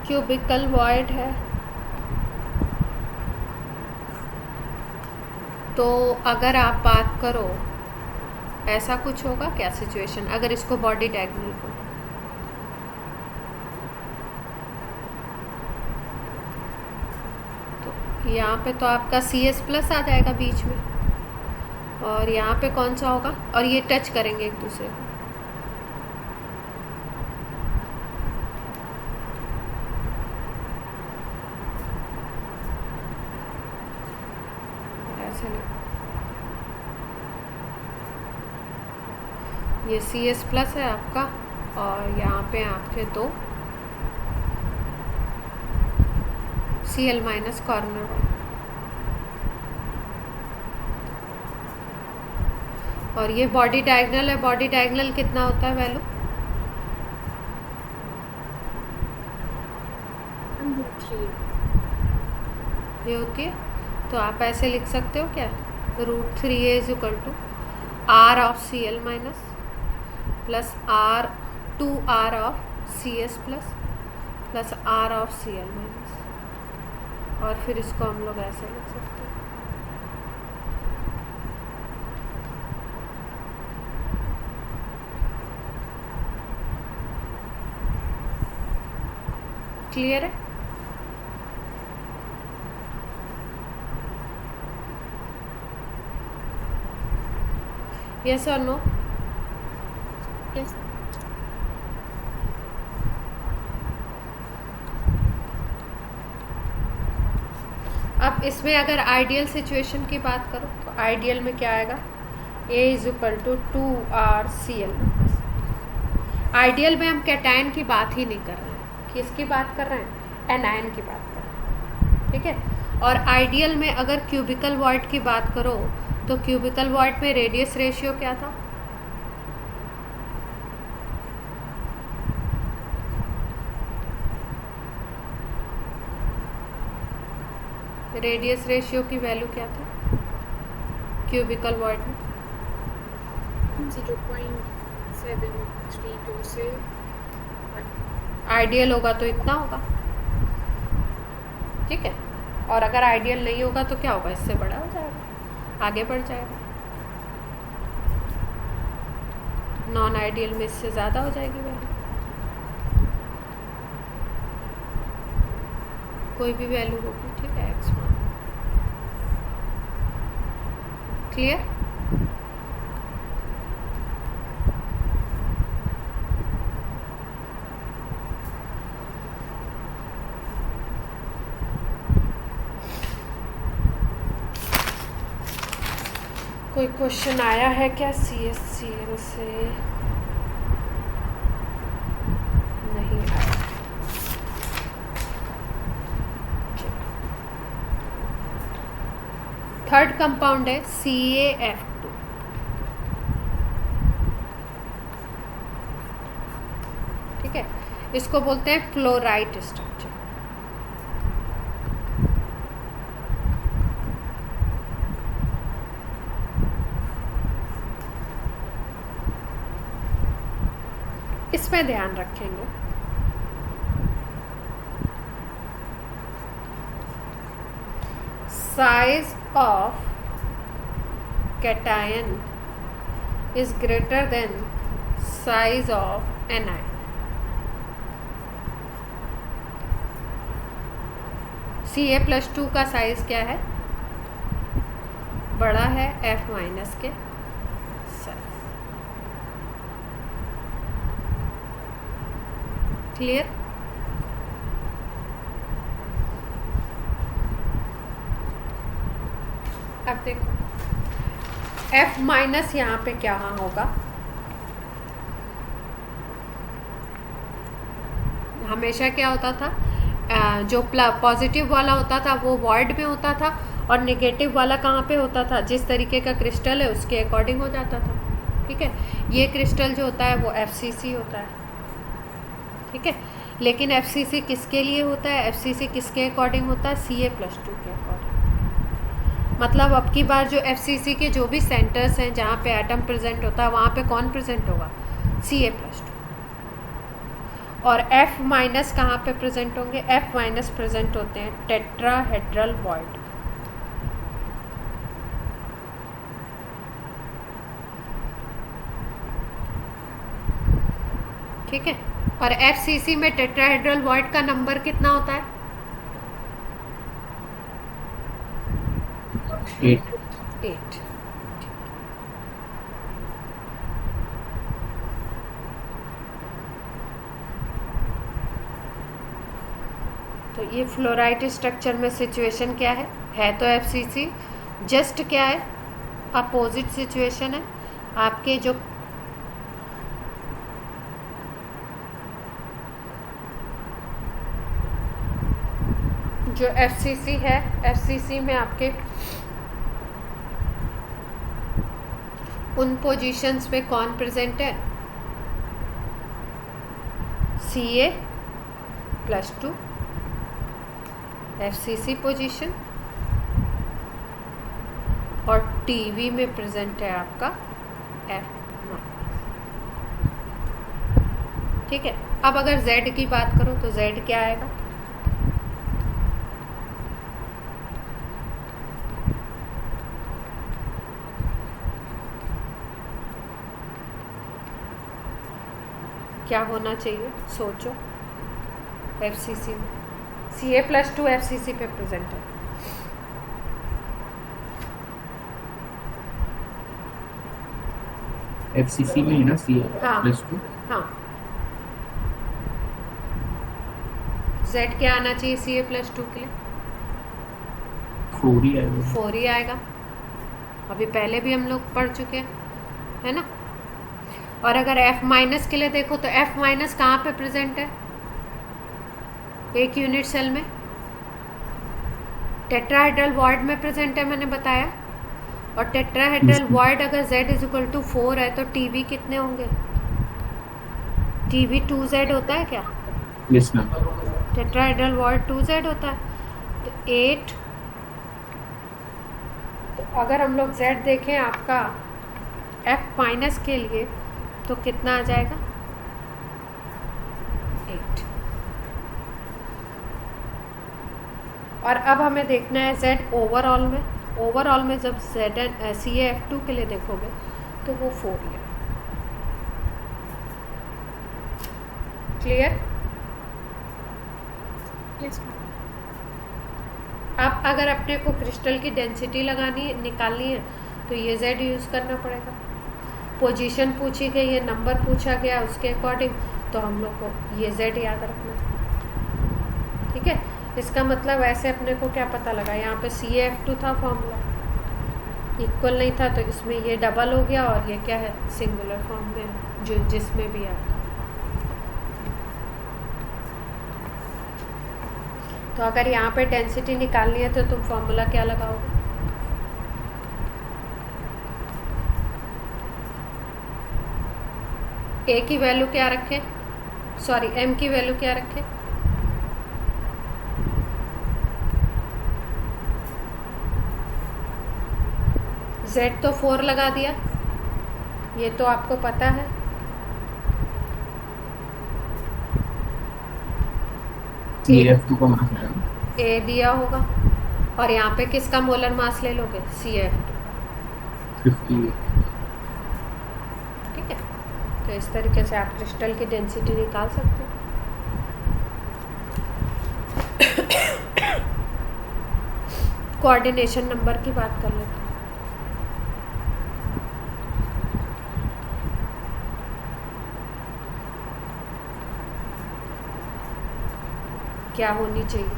क्यूबिकल वॉइड है, तो अगर आप बात करो ऐसा कुछ होगा क्या सिचुएशन, अगर इसको बॉडी डायगोनल को, तो यहाँ पे तो आपका Cs प्लस आ जाएगा बीच में, और यहाँ पे कौन सा होगा, और ये टच करेंगे एक दूसरे को, ऐसे नहीं, ये Cs प्लस है आपका, और यहाँ पे आपके दो Cl माइनस कॉर्नर वाला, और ये बॉडी डायगोनल है, बॉडी डायगोनल कितना होता है वैल्यू, ये होती है, तो आप ऐसे लिख सकते हो क्या, √3 is equal to R of Cl minus plus R of Cs plus plus R of Cl minus, और फिर इसको हम लोग ऐसे लिख सकते हैं। क्लियर है? यस और नो? यस। अब इसमें अगर आइडियल सिचुएशन की बात करो तो आइडियल में क्या आएगा, A is equal to 2RCl। Ideal में हम कैटायन की बात ही नहीं कर रहे हैं, किसकी बात कर रहे हैं, एनायन की बात कर रहे हैं, ठीक है। और आइडियल में अगर क्यूबिकल वॉइड की बात करो तो क्यूबिकल वॉइड में रेडियस रेशियो क्या था, रेडियस रेशियो की वैल्यू क्या था क्यूबिकल वॉइड में, 0.732 से आइडियल होगा तो इतना होगा, ठीक है। और अगर आइडियल नहीं होगा तो क्या होगा, इससे बड़ा हो जाएगा, आगे बढ़ जाएगा, नॉन आइडियल में इससे ज़्यादा हो जाएगी वैल्यू, कोई भी वैल्यू होगी, ठीक है, x मान। क्लियर? कोई क्वेश्चन आया है क्या CSCl से? नहीं आया। थर्ड कंपाउंड है CaF2, ठीक है। इसको बोलते हैं फ्लोराइट स्ट्रक्चर। इसमें ध्यान रखेंगे। Size of cation is greater than size of anion। Ca+2 का साइज क्या है? बड़ा है F- के साइज। क्लियर? अब देखो F- यहाँ पे क्या होगा? हमेशा क्या होता था, जो पॉजिटिव वाला होता था वो वॉइड में होता था, और नेगेटिव वाला कहाँ पे होता था? जिस तरीके का क्रिस्टल है उसके अकॉर्डिंग हो जाता था। ठीक है, ये क्रिस्टल जो होता है वो FCC होता है। ठीक है, लेकिन FCC किसके लिए होता है? FCC किसके अकॉर्डिंग होता है? Ca+2 के अकॉर्डिंग। मतलब अब की बार जो FCC के जो भी सेंटर्स हैं जहाँ पे एटम प्रेजेंट होता है वहाँ पे कौन प्रेजेंट होगा? Ca+2। और F- कहाँ पे प्रेजेंट होंगे? F- प्रेजेंट होते हैं टेट्राहेड्रल वॉइड। ठीक है, और FCC में टेट्राहेड्रल वॉइड का नंबर कितना होता है? 8। तो ये फ्लोराइट स्ट्रक्चर में सिचुएशन क्या है तो FCC, जस्ट क्या है? अपोजिट सिचुएशन है। आपके जो FCC है, FCC में आपके उन पोजीशंस पे कौन प्रेजेंट है? Ca+2 FCC पोजीशन, और TV में प्रेजेंट है आपका F-। ठीक है, अब अगर Z की बात करो तो Z क्या आएगा? क्या होना चाहिए? सोचो। FCC में Ca+2 FCC पे प्रेजेंट है। FCC में है ना Ca+2। हाँ, Z क्या आना चाहिए Ca+2 के लिए? 4 ही आएगा। 4 ही आएगा। अभी पहले भी हम लोग पढ़ चुके हैं, है ना। और अगर F- के लिए देखो तो F- कहाँ पे प्रेजेंट है? एक यूनिट सेल में टेट्राहेड्रल वॉइड में प्रेजेंट है, मैंने बताया। और टेट्राहेड्रल वॉइड अगर Z=4 है तो TV कितने होंगे? TV 2Z होता है क्या? Yes ma'am. Tetrahedral void 2Z होता है, तो 8। तो अगर हम लोग Z देखें आपका F- के लिए तो कितना आ जाएगा? 8। और अब हमें देखना है Z ओवरऑल में। ओवरऑल में जब Ca+2 के लिए देखोगे तो वो 4 ही है। क्लियर? यस। अब अगर अपने को क्रिस्टल की डेंसिटी निकालनी है तो ये Z यूज़ करना पड़ेगा। पोजीशन पूछी गई है, नंबर पूछा गया, उसके अकॉर्डिंग तो हम लोग को ये Z याद रखना है। ठीक है, इसका मतलब ऐसे अपने को क्या पता लगा? यहाँ पे Ca+2 था फॉर्मूला, इक्वल नहीं था तो इसमें ये डबल हो गया, और ये क्या है? सिंगुलर फॉर्म में, जो जिसमें भी आता। तो अगर यहाँ पे डेंसिटी निकालनी है तो तुम फॉर्मूला क्या लगाओगे? A की वैल्यू क्या रखें? सॉरी एम की वैल्यू क्या रखें? जेड तो 4 लगा दिया, ये तो आपको पता है। CF2 का मास है ए दिया होगा, और यहाँ पे किसका मोलर मास ले लोगे? CF2। 50। ठीक है, तो इस तरीके से आप क्रिस्टल की डेंसिटी निकाल सकते हो। कोऑर्डिनेशन नंबर की बात कर लेते हैं। क्या होनी चाहिए?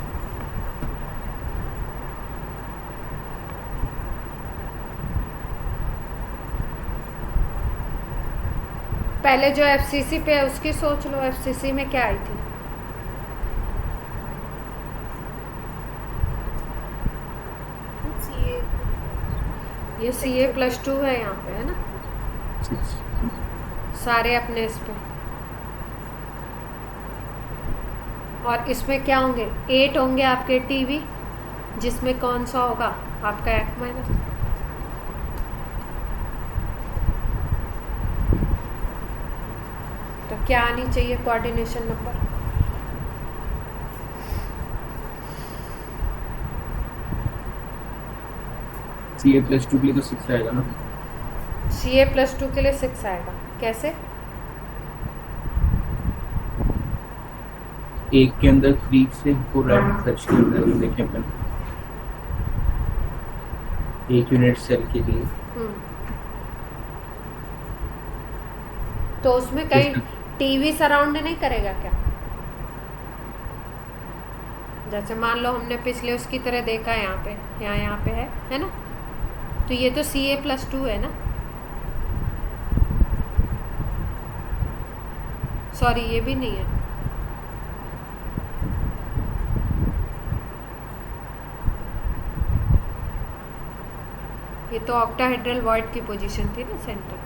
पहले जो FCC पे है उसकी सोच लो, FCC में क्या आई थी? ये CA+2 है यहाँ पे, है ना? सारे अपने इस पे, और इसमें क्या होंगे? 8 होंगे आपके टीवी, जिसमें कौन सा होगा आपका F-। तो क्या आनी चाहिए कोऑर्डिनेशन नंबर? CA+2 के लिए तो 6 आएगा ना। CA+2 के लिए 6 आएगा, कैसे? एक के अंदर 3 से 4 रैपिड सर्च के अंदर देखें अपन, एक यूनिट सेल के लिए। तो उसमें कहीं टीवी सराउंड नहीं करेगा क्या? जैसे मान लो हमने पिछले उसकी तरह देखा, यहाँ पे यहाँ पे है ना? तो ये तो CA+2 है ना? सॉरी ये भी नहीं है, ये तो ऑक्टाहेड्रल वॉइड की पोजीशन थी ना, सेंटर।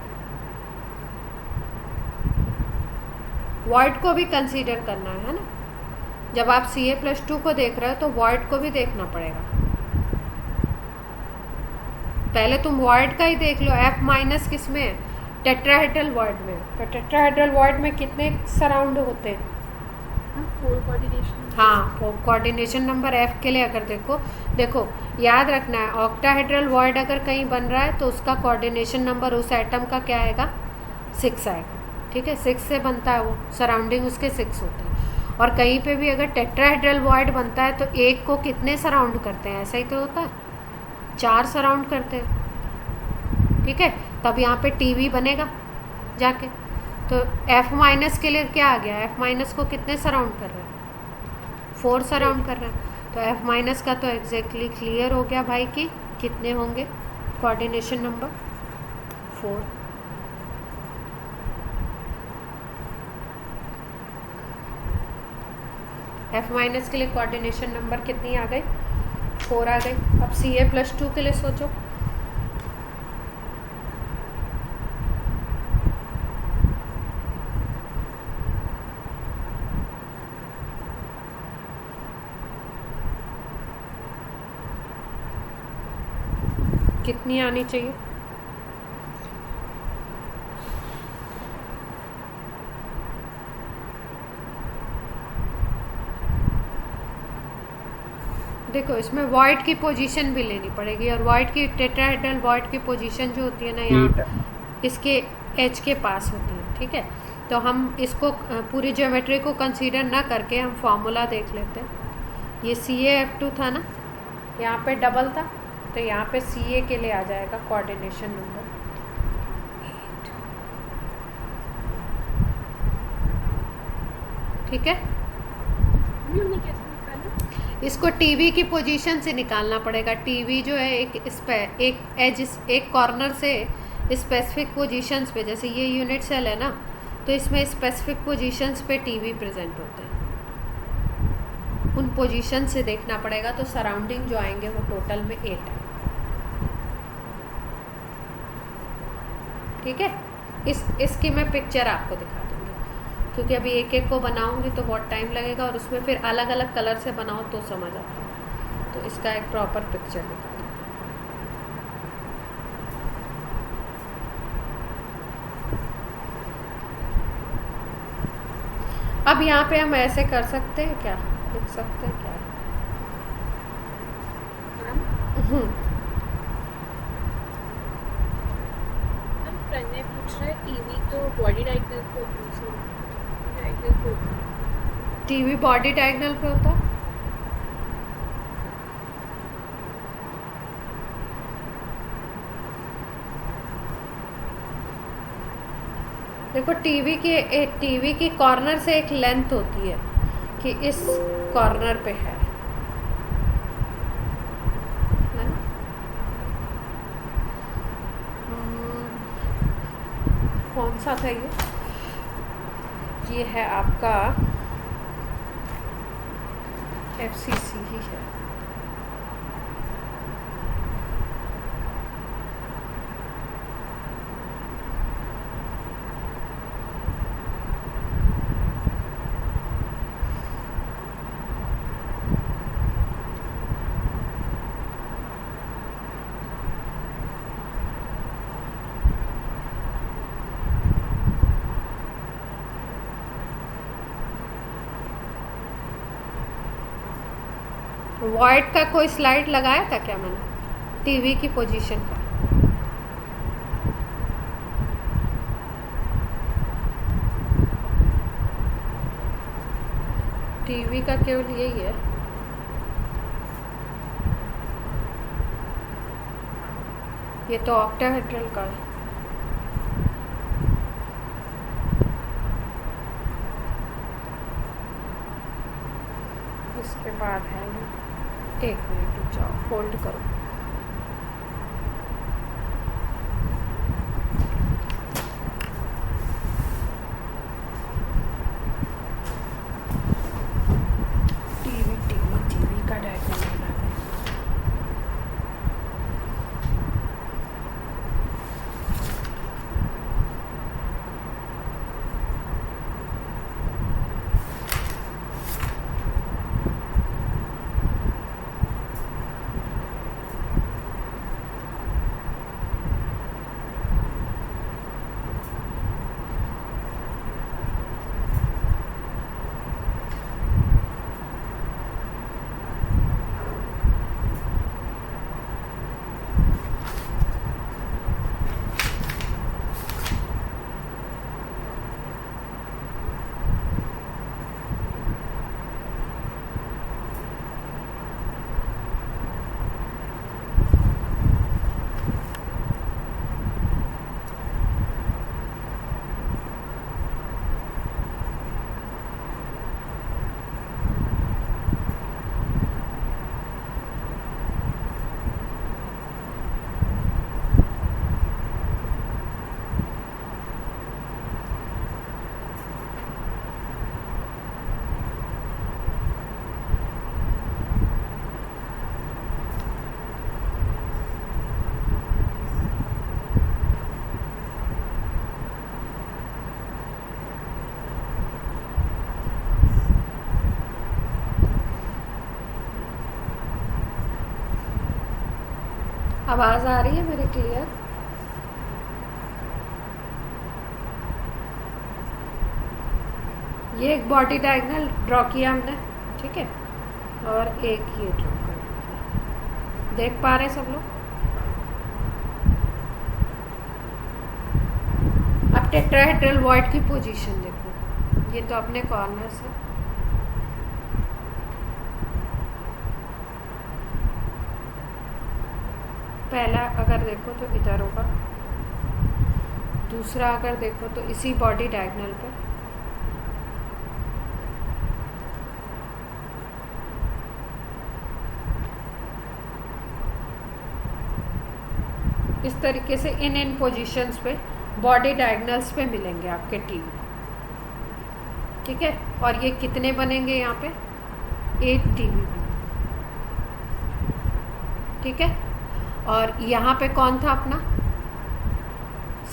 वॉइड को भी कंसीडर करना है ना? जब आप CA+2 को देख रहे हो तो वॉइड को भी देखना पड़ेगा। पहले तुम वॉइड का ही देख लो। F- किस में है? टेट्राहेड्रल वॉइड में। तो टेट्राहेड्रल वॉइड में कितने सराउंड होते हैं? 4 कोऑर्डिनेशन। हाँ, कोऑर्डिनेशन नंबर F के लिए अगर देखो याद रखना है, ऑक्टाहेड्रल वॉइड अगर कहीं बन रहा है तो उसका कोऑर्डिनेशन नंबर उस एटम का क्या आएगा? 6 आएगा। ठीक है, 6 से बनता है वो, सराउंडिंग उसके 6 होते हैं। और कहीं पे भी अगर टेट्राहेड्रल वॉइड बनता है तो एक को कितने सराउंड करते हैं? ऐसा ही तो होता है, 4 सराउंड करते हैं। ठीक है, तब यहाँ पे टीवी बनेगा जाके। तो F- के लिए क्या आ गया? F- को कितने सराउंड कर रहे हैं? 4 सराउंड कर रहे हैं। तो F- का तो एग्जैक्टली क्लियर हो गया भाई कि कितने होंगे कोऑर्डिनेशन नंबर? 4। F- के लिए कोऑर्डिनेशन नंबर कितनी आ गई? 4 आ गई। अब CA+2 के लिए सोचो। कितनी आनी चाहिए? देखो इसमें वॉइड की पोजीशन भी लेनी पड़ेगी, और वॉइड की टेट्राहेड्रल वॉइड की पोजीशन जो होती है ना, यहाँ इसके H के पास होती है। ठीक है, तो हम इसको पूरी ज्योमेट्री को कंसीडर ना करके हम फॉर्मूला देख लेते हैं। ये CA_F2 था ना, यहाँ पे डबल था, तो यहाँ पे CA के लिए आ जाएगा कोऑर्डिनेशन नंबर 8। ठीक है, इसको टीवी की पोजीशन से निकालना पड़ेगा। टीवी जो है एक एज, एक कॉर्नर से स्पेसिफिक पोजीशंस पे, जैसे ये यूनिट सेल है ना, तो इसमें स्पेसिफिक पोजीशंस पे टीवी प्रेजेंट होते हैं। उन पोजीशन से देखना पड़ेगा, तो सराउंडिंग जो आएंगे वो टोटल में 8 है। ठीक है, इसकी मैं पिक्चर आपको दिखा दूँगी। क्योंकि अभी एक एक को बनाऊंगी तो बहुत टाइम लगेगा, और उसमें फिर अलग अलग कलर से बनाओ तो समझ आता है। तो इसका एक प्रॉपर पिक्चर दिखा दूँ। अब यहाँ पे हम ऐसे कर सकते हैं क्या, लिख सकते हैं क्या? हम्म, प्रणय पूछ रहा है टीवी तो बॉडी डायगोनल पे डायगोनल पे होता है। टीवी बॉडी डायगोनल पे होता है। देखो टीवी की कॉर्नर से एक लेंथ होती है कि इस कॉर्नर पे है ना? कौन सा था ये है आपका FCC ही है। वॉइड का कोई स्लाइड लगाया था क्या मैंने टीवी की पोजीशन का? टीवी का केवल यही है। ये तो ऑक्टाहेड्रल का है। इसके बाद है, एक मिनट रुक जाओ, होल्ड करो। टीवी का डायग्राम बना दे। आवाज़ आ रही है मेरी क्लियर? ये एक बॉडी डायगोनल ड्रॉ किया हमने, ठीक है, और एक ये ड्रॉ कर दिया। देख पा रहे सब लोग? अब टेट्राहेड्रल वॉइड की पोजीशन देखो, ये तो अपने कॉर्नर से पहला अगर देखो तो इधर होगा, दूसरा अगर देखो तो इसी बॉडी डायगोनल पे, इस तरीके से इन पोजीशंस पे बॉडी डायगोनल्स पे मिलेंगे आपके टीवी, ठीक है। और ये कितने बनेंगे यहाँ पे? 8 टीवी, ठीक है। और यहाँ पे कौन था अपना?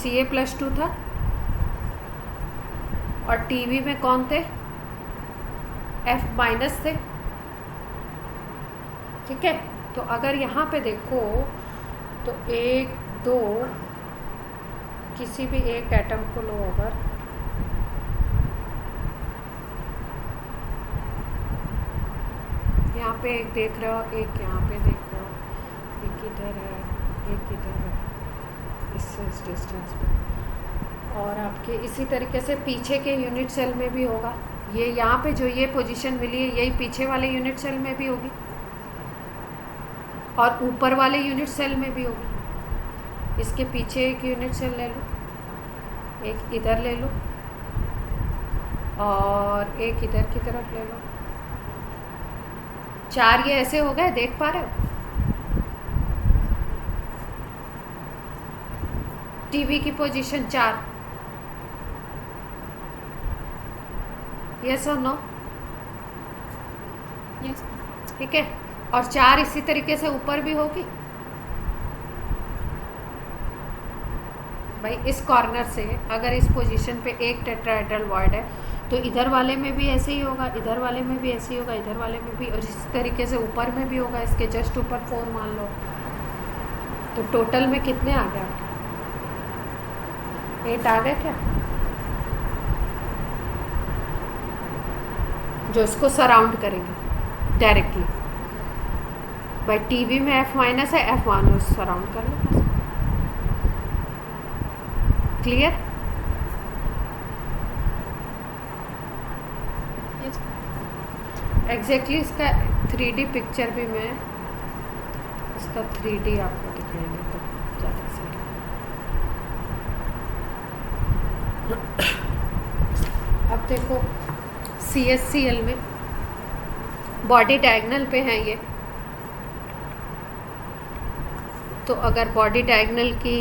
CA+2 था, और टीवी में कौन थे? F माइनस थे। ठीक है, तो अगर यहाँ पे देखो तो 1 2 किसी भी एक एटम को लो, अगर यहाँ पे एक देख रहे हो, एक यहाँ पे देख रहे हो, एक इधर है, एक इधर है, इस डिस्टेंस पे, और आपके इसी तरीके से पीछे के यूनिट सेल में भी होगा। ये यहाँ पे जो ये पोजीशन मिली है यही पीछे वाले यूनिट सेल में भी होगी और ऊपर वाले यूनिट सेल में भी होगी। इसके पीछे एक यूनिट सेल ले लो, एक इधर ले लो और एक इधर की तरफ ले लो। 4 ये ऐसे हो गए, देख पा रहे हो? टीवी की पोजीशन 4, यस और नो? यस। ठीक है, और 4 इसी तरीके से ऊपर भी होगी भाई। इस कॉर्नर से अगर इस पोजीशन पे एक टेट्राहेड्रल वॉइड है तो इधर वाले में भी ऐसे ही होगा, इधर वाले में भी ऐसे ही होगा, इधर वाले में भी, और इस तरीके से ऊपर में भी होगा। इसके जस्ट ऊपर 4 मान लो, तो टोटल में कितने आ गए आपके? 8 आ गए क्या? जो इसको सराउंड करेंगे डायरेक्टली। भाई टीवी में F माइनस है, F माइनस सराउंड कर लो। क्लियर? एग्जैक्टली इसका 3D पिक्चर भी मैं इसका 3D आपको दिखाएंगे तो ज़्यादा सही। अब देखो CSCl में बॉडी डायगोनल पे है ये, तो अगर बॉडी डायगोनल की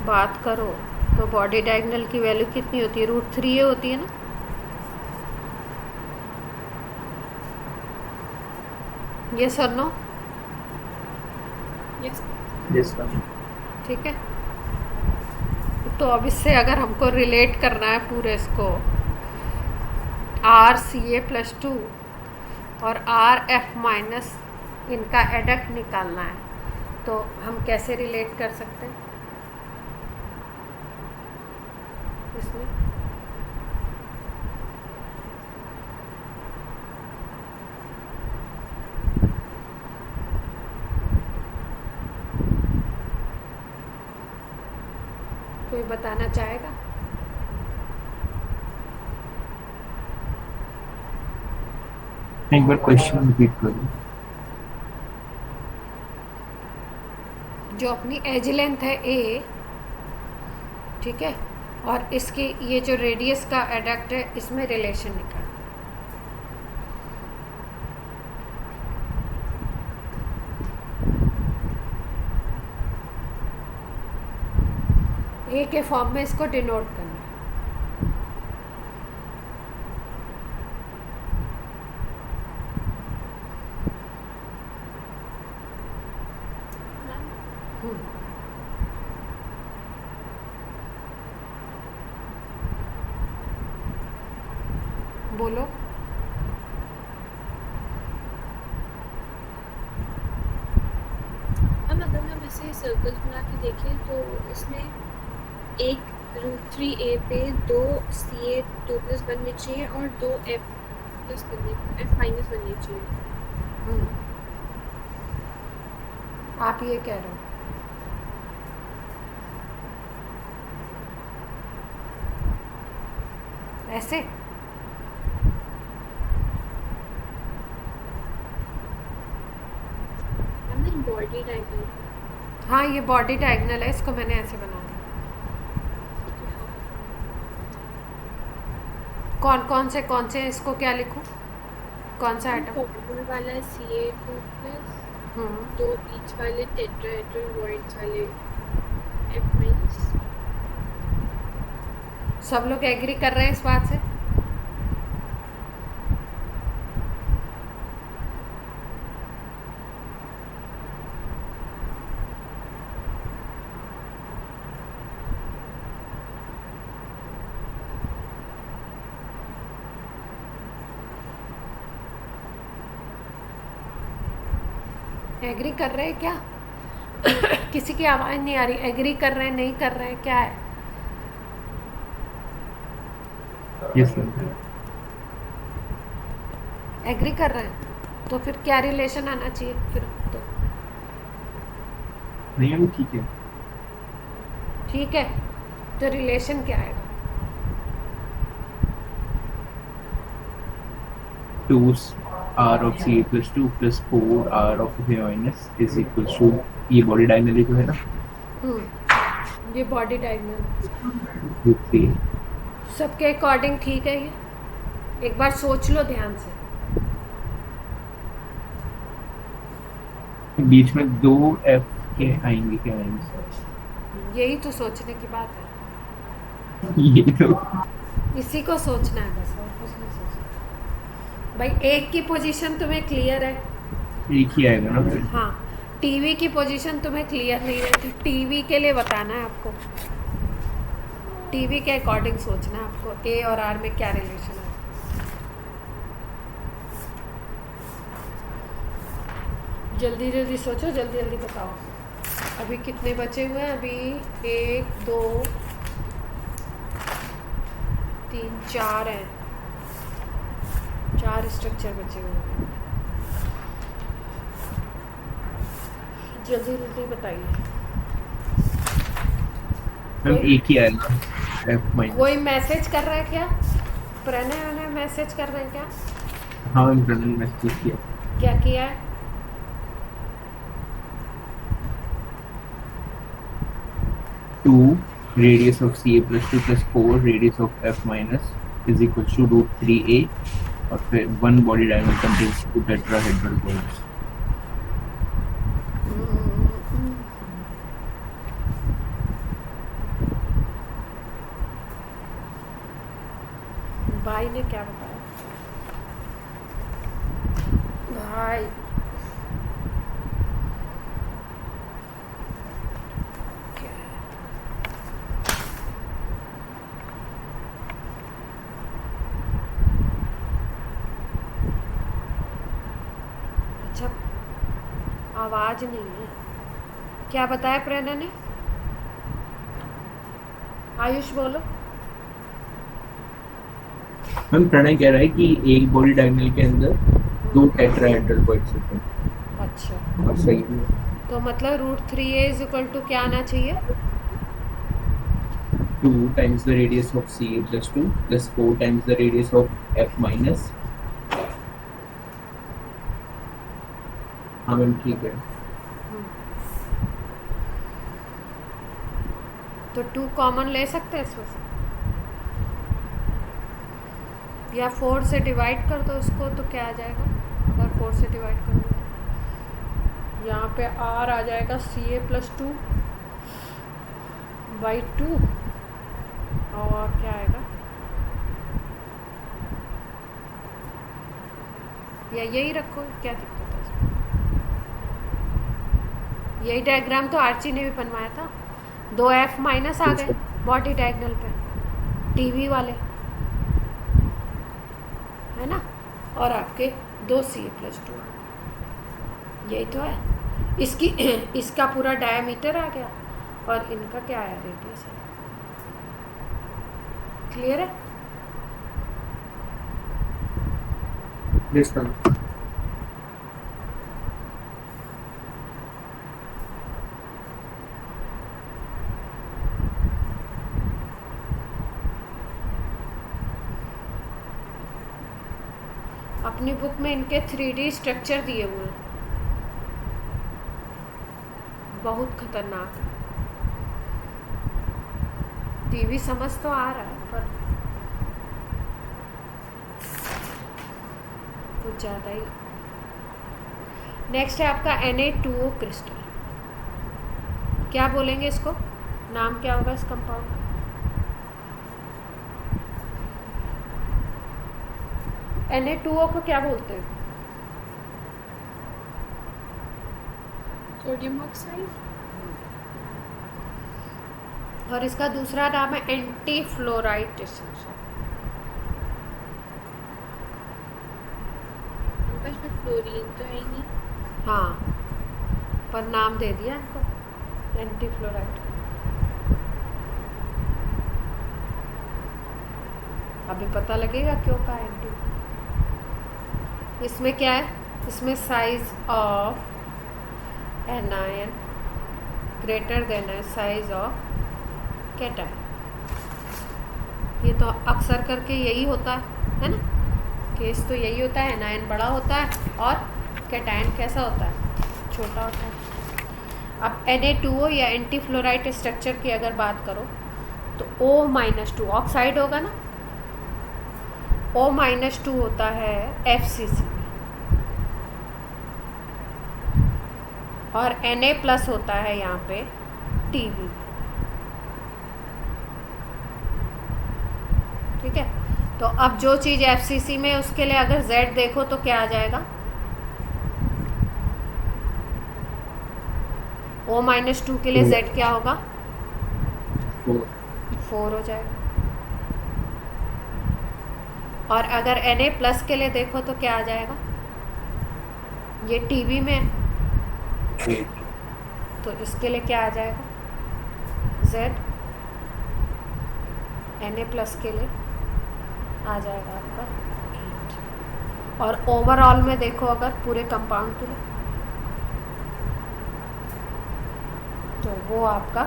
बात करो तो बॉडी डायगोनल की वैल्यू कितनी होती है? √3 होती है ना। यस और नो? यस। Yes ma'am. ठीक है, तो अब इससे अगर हमको रिलेट करना है पूरे इसको RCa+2 और RF माइनस, इनका एडक्ट निकालना है, तो हम कैसे रिलेट कर सकते हैं इसमें? कोई बताना चाहेगा? एक बार क्वेश्चन रिपीट करो। जो अपनी एज लेंथ है A, ठीक है, और इसके ये जो रेडियस का एडक्ट है, इसमें रिलेशन निकाल। A के फॉर्म में इसको डिनोट करना है। बोलो। अब अगर हम ऐसे सर्कल्स बना के देखें तो इसमें एक √3a पे 2 Ca2+ बनने चाहिए और 2 F माइनस बनने चाहिए। आप ये कह रहे हो? ऐसे? हमने बॉडी डायगोनल, हाँ, ये बॉडी डायगोनल है, इसको मैंने ऐसे बना दिया। कौन से इसको क्या लिखूं? कौन सा आइटम? कॉर्नर वाला Ca2+, 2 बीच वाले टेट्राहेड्रल वॉइड्स वाले F माइनस। सब लोग एग्री कर रहे हैं इस बात से? एग्री कर रहे हैं क्या? किसी की आवाज़ नहीं आ रही। एग्री कर रहे हैं, नहीं कर रहे हैं, क्या है? Yes sir. एग्री कर रहे हैं तो फिर क्या रिलेशन आना चाहिए फिर? तो नहीं मैम ठीक है। ठीक है, तो रिलेशन क्या आएगा? 2r of Ca plus 2 plus 4r of Fa minus is equals to, ये बॉडी डायगोनली जो है ना, ये बॉडी डायगोनल रूट 3। सबके अकॉर्डिंग ठीक है ये? एक बार सोच लो ध्यान से। बीच में 2f के आएंगे क्या आएंगे? यही तो सोचने की बात है, ये तो इसी को सोचना है बस, और कुछ नहीं सोचना। भाई एक की पोजीशन तुम्हें क्लियर है? एक ही आएगा ना फिर। हाँ, टीवी की पोजीशन तुम्हें क्लियर नहीं है तो टीवी के लिए बताना है आपको। टीवी के अकॉर्डिंग सोचना है आपको, ए और आर में क्या रिलेशन है। जल्दी जल्दी सोचो, जल्दी जल्दी बताओ। अभी कितने बचे हुए हैं? अभी 1 2 3 4 हैं, 4 स्ट्रक्चर बचे हुए हैं। जल्दी जल्दी बताइए। मैम एक ही आएगा f माइनस। कोई मैसेज कर रहा है क्या? प्रणय ने मैसेज कर रहे हैं क्या? हाँ मैम प्रणय ने मैसेज किया। क्या किया है? 2 radius of Ca plus 2 plus 4 radius of f minus is equal to root 3a, और फिर one body diagonal contains 2 tetrahedral chords। भाई ने क्या बताया? भाई क्या है? अच्छा, आवाज नहीं है। क्या बताया प्रेरणा ने? आयुष बोलो। मैम प्रणय कह रहा है कि एक बॉडी डायगोनल के अंदर 2 टेट्राहेड्रल चॉर्ड्स होते हैं। अच्छा, और सही है। तो मतलब √3a इज इक्वल टू क्या आना चाहिए? 2 times the radius of Ca plus 2 plus 4 times the radius of f minus। हाँ मैम ठीक है। तो 2 कॉमन ले सकते हैं इसमें से, या 4 से डिवाइड कर दो उसको, तो क्या आ जाएगा? अगर 4 से डिवाइड कर दो तो यहाँ पे r आ जाएगा Ca plus 2 by 2, और क्या आएगा? या यही रखो, क्या दिक्कत है इसमें? यही डायग्राम तो आर्ची ने भी बनवाया था। 2f माइनस आ गए बॉडी डायगोनल पे, टीवी वाले, है ना? और आपके 2 Ca plus 2, यही तो है। इसकी इसका पूरा डायमीटर आ गया और इनका क्या आया? रेडियस है। क्लियर है? Yes ma'am. अपनी बुक में इनके 3D स्ट्रक्चर दिए हुए हैं, बहुत खतरनाक है। टीवी समझ तो आ रहा है पर कुछ ज़्यादा ही। नेक्स्ट है आपका Na2O क्रिस्टल। क्या बोलेंगे इसको? नाम क्या होगा इस कंपाउंड का? Na2O को क्या बोलते हैं? Sodium oxide. और इसका दूसरा नाम है एंटी फ्लोराइड डिस्टिंक्शन। फ्लोरीन तो है ही नहीं। हाँ, पर नाम दे दिया इनको एंटी फ्लोराइड। अभी पता लगेगा क्यों कहा एंटी। इसमें क्या है, इसमें size of anion greater than size of cation. ये तो अक्सर करके यही होता है ना, केस तो यही होता है, एनायन बड़ा होता है और कैटायन कैसा होता है, छोटा होता है। अब Na2O या एंटी फ्लोराइड स्ट्रक्चर की अगर बात करो तो O-2 ऑक्साइड होगा ना, O-2 होता है FCC और Na+ होता है यहाँ पे Tb। ठीक है, तो अब जो चीज़ FCC में उसके लिए अगर Z देखो तो क्या आ जाएगा, O-2 के लिए Z क्या होगा, 4 हो जाएगा। और अगर Na+ के लिए देखो तो क्या आ जाएगा, ये Tb में है तो इसके लिए क्या आ जाएगा, Z Na+ के लिए आ जाएगा आपका 8। और ओवरऑल में देखो अगर पूरे कंपाउंड के लिए तो वो आपका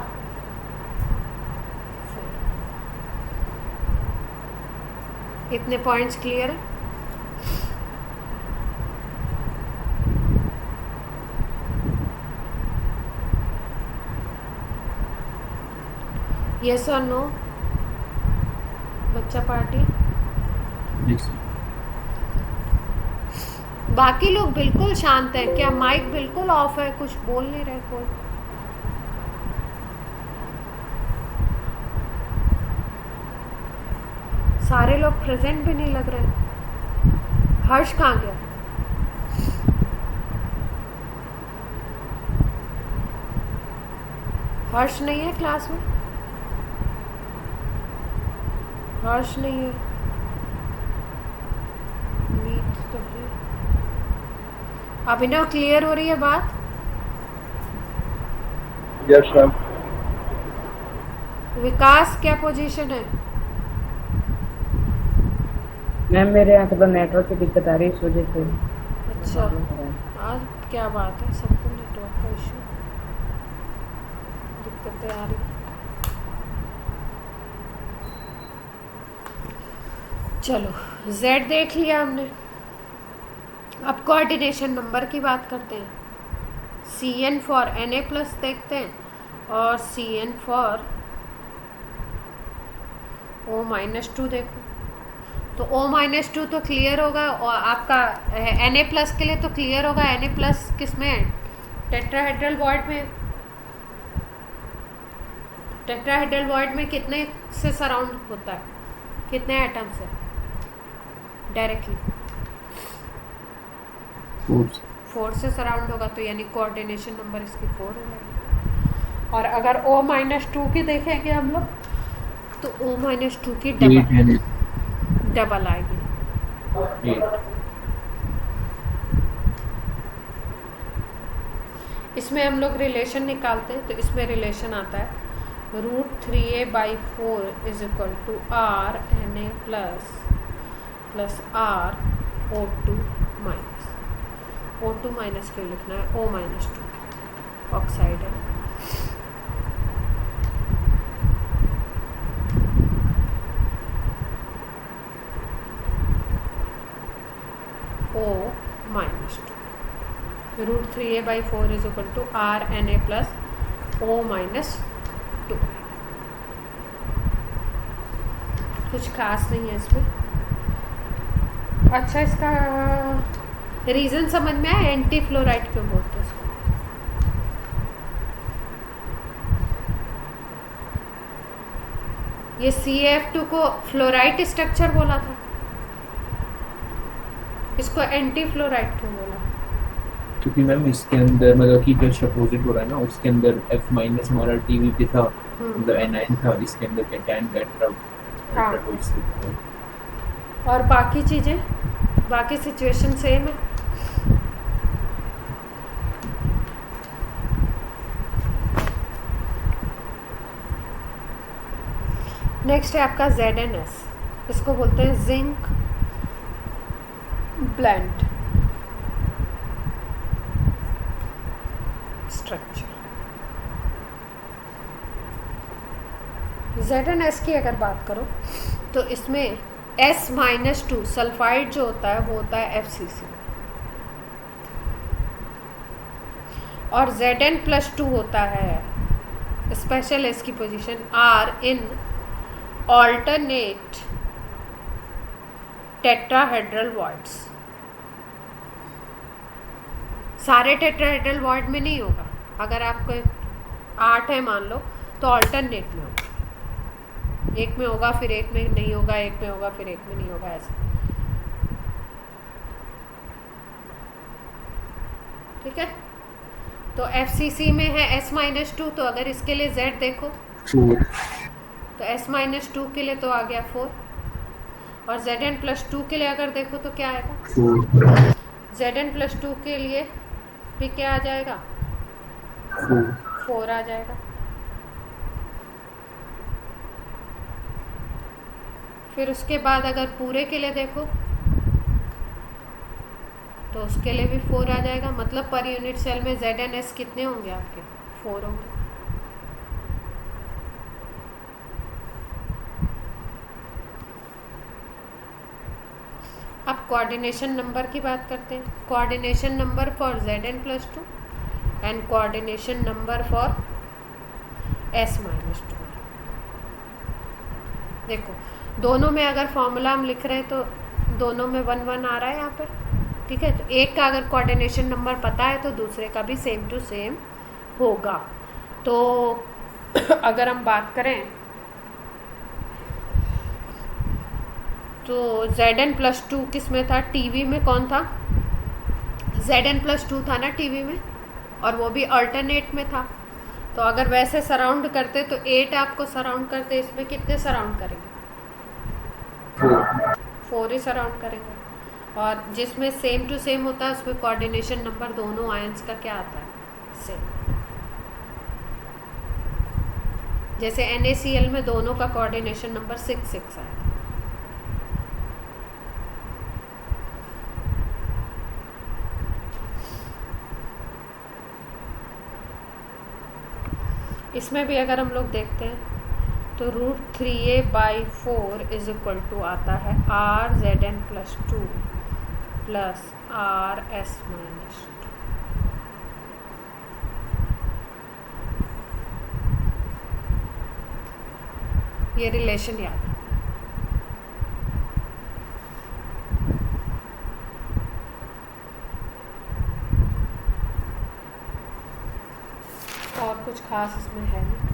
4। इतने पॉइंट्स क्लियर है। यस और नो बच्चा पार्टी। बाकी लोग बिल्कुल शांत हैं, क्या माइक बिल्कुल ऑफ है, कुछ बोल नहीं रहे कोई। सारे लोग प्रेजेंट भी नहीं लग रहे। हर्ष कहाँ गया, हर्ष नहीं है क्लास में, हर्ष नहीं है, मीट तो है। अभिनव क्लियर हो रही है बात? Yes ma'am. विकास क्या पोजीशन है? मैम मेरे यहाँ थोड़ा नेटवर्क की दिक्कत आ रही है इस वजह से। अच्छा, आज क्या बात है, सबको नेटवर्क का इशू, दिक्कतें आ रही। चलो Z देख लिया हमने, अब कोऑर्डिनेशन नंबर की बात करते हैं। Cn फॉर Na+ देखते हैं और Cn फॉर O-2 देखो। तो O-2 तो क्लियर होगा और आपका Na+ के लिए तो क्लियर होगा। Na+ किस में है, टेट्राहेड्रल बॉन्ड में। टेट्राहेड्रल बॉन्ड में कितने से सराउंड होता है, कितने एटम से डायरेक्टली, 4 से सराउंड होगा, तो यानी कोऑर्डिनेशन नंबर इसकी 4 हो जाएगी। और अगर O-2 की देखेंगे हम लोग तो O-2 की डबल आएगी। इसमें हम लोग रिलेशन निकालते हैं, तो इसमें रिलेशन आता है √3a/4 = R Na+ plus R O2 minus. O2 minus क्यों लिखना है, O-2 ऑक्साइड है। O-2 √3a/4 = R Na+ O-2। कुछ खास नहीं है इसमें। अच्छा, इसका रीज़न समझ में आया, एंटी फ्लोराइड क्यों बोलते हैं इसको। ये CF2 को फ्लोराइड स्ट्रक्चर बोला था, इसको एंटी फ्लोराइड क्यों बोला? क्योंकि मैम इसके अंदर मतलब कि जो अपोजिट हो रहा है ना, उसके अंदर F- हमारा Tb पे था, मतलब एनायन था, इसके अंदर कैटायन बैठ हाँ। और बाकी चीज़ें, बाकी सिचुएशन सेम है। नेक्स्ट है आपका ZnS, इसको बोलते हैं जिंक ब्लेंड स्ट्रक्चर। ZnS की अगर बात करो तो इसमें S-2 सल्फाइड जो होता है वो होता है FCC, और Zn+2 होता है स्पेशल एस की पोजीशन R इन ऑल्टरनेट टेट्राहेड्रल वॉइड्स। सारे टेट्राहेड्रल वॉइड में नहीं होगा, अगर आपको 8 है मान लो तो ऑल्टरनेट में होगा, एक में होगा फिर एक में नहीं होगा, एक में होगा फिर एक में नहीं होगा, ऐसा। ठीक है, तो FCC में है S-2, तो अगर इसके लिए Z देखो तो S-2 के लिए तो आ गया 4, और Zn+2 के लिए अगर देखो तो क्या आएगा, Zn+2 के लिए भी क्या आ जाएगा, 4 आ जाएगा। फिर उसके बाद अगर पूरे के लिए देखो तो उसके लिए भी 4 आ जाएगा, मतलब पर यूनिट सेल में ZnS कितने होंगे आपके, 4 होंगे। अब कोऑर्डिनेशन नंबर की बात करते हैं। Coordination number for Zn+2 and coordination number for S-2। देखो दोनों में अगर फॉर्मूला हम लिख रहे हैं तो दोनों में 1 1 आ रहा है यहाँ पर, ठीक है। तो एक का अगर कोऑर्डिनेशन नंबर पता है तो दूसरे का भी सेम टू सेम होगा। तो अगर हम बात करें तो Zn+2 किस में था, टीवी में कौन था, Zn+2 था ना टीवी में, और वो भी अल्टरनेट में था। तो अगर वैसे सराउंड करते तो 8 आपको सराउंड करते, इसमें कितने सराउंड करेंगे, 4 ही सराउंड करेंगे। और जिसमें सेम टू सेम होता है उसमें कोऑर्डिनेशन नंबर दोनों आयंस का क्या आता है, सेम। जैसे NaCl में दोनों का कोऑर्डिनेशन नंबर 6 6 आया था। इसमें भी अगर हम लोग देखते हैं तो √3a/4 = आता है RZn+2 प्लस RS-2। ये रिलेशन याद है। और कुछ खास इसमें है नहीं।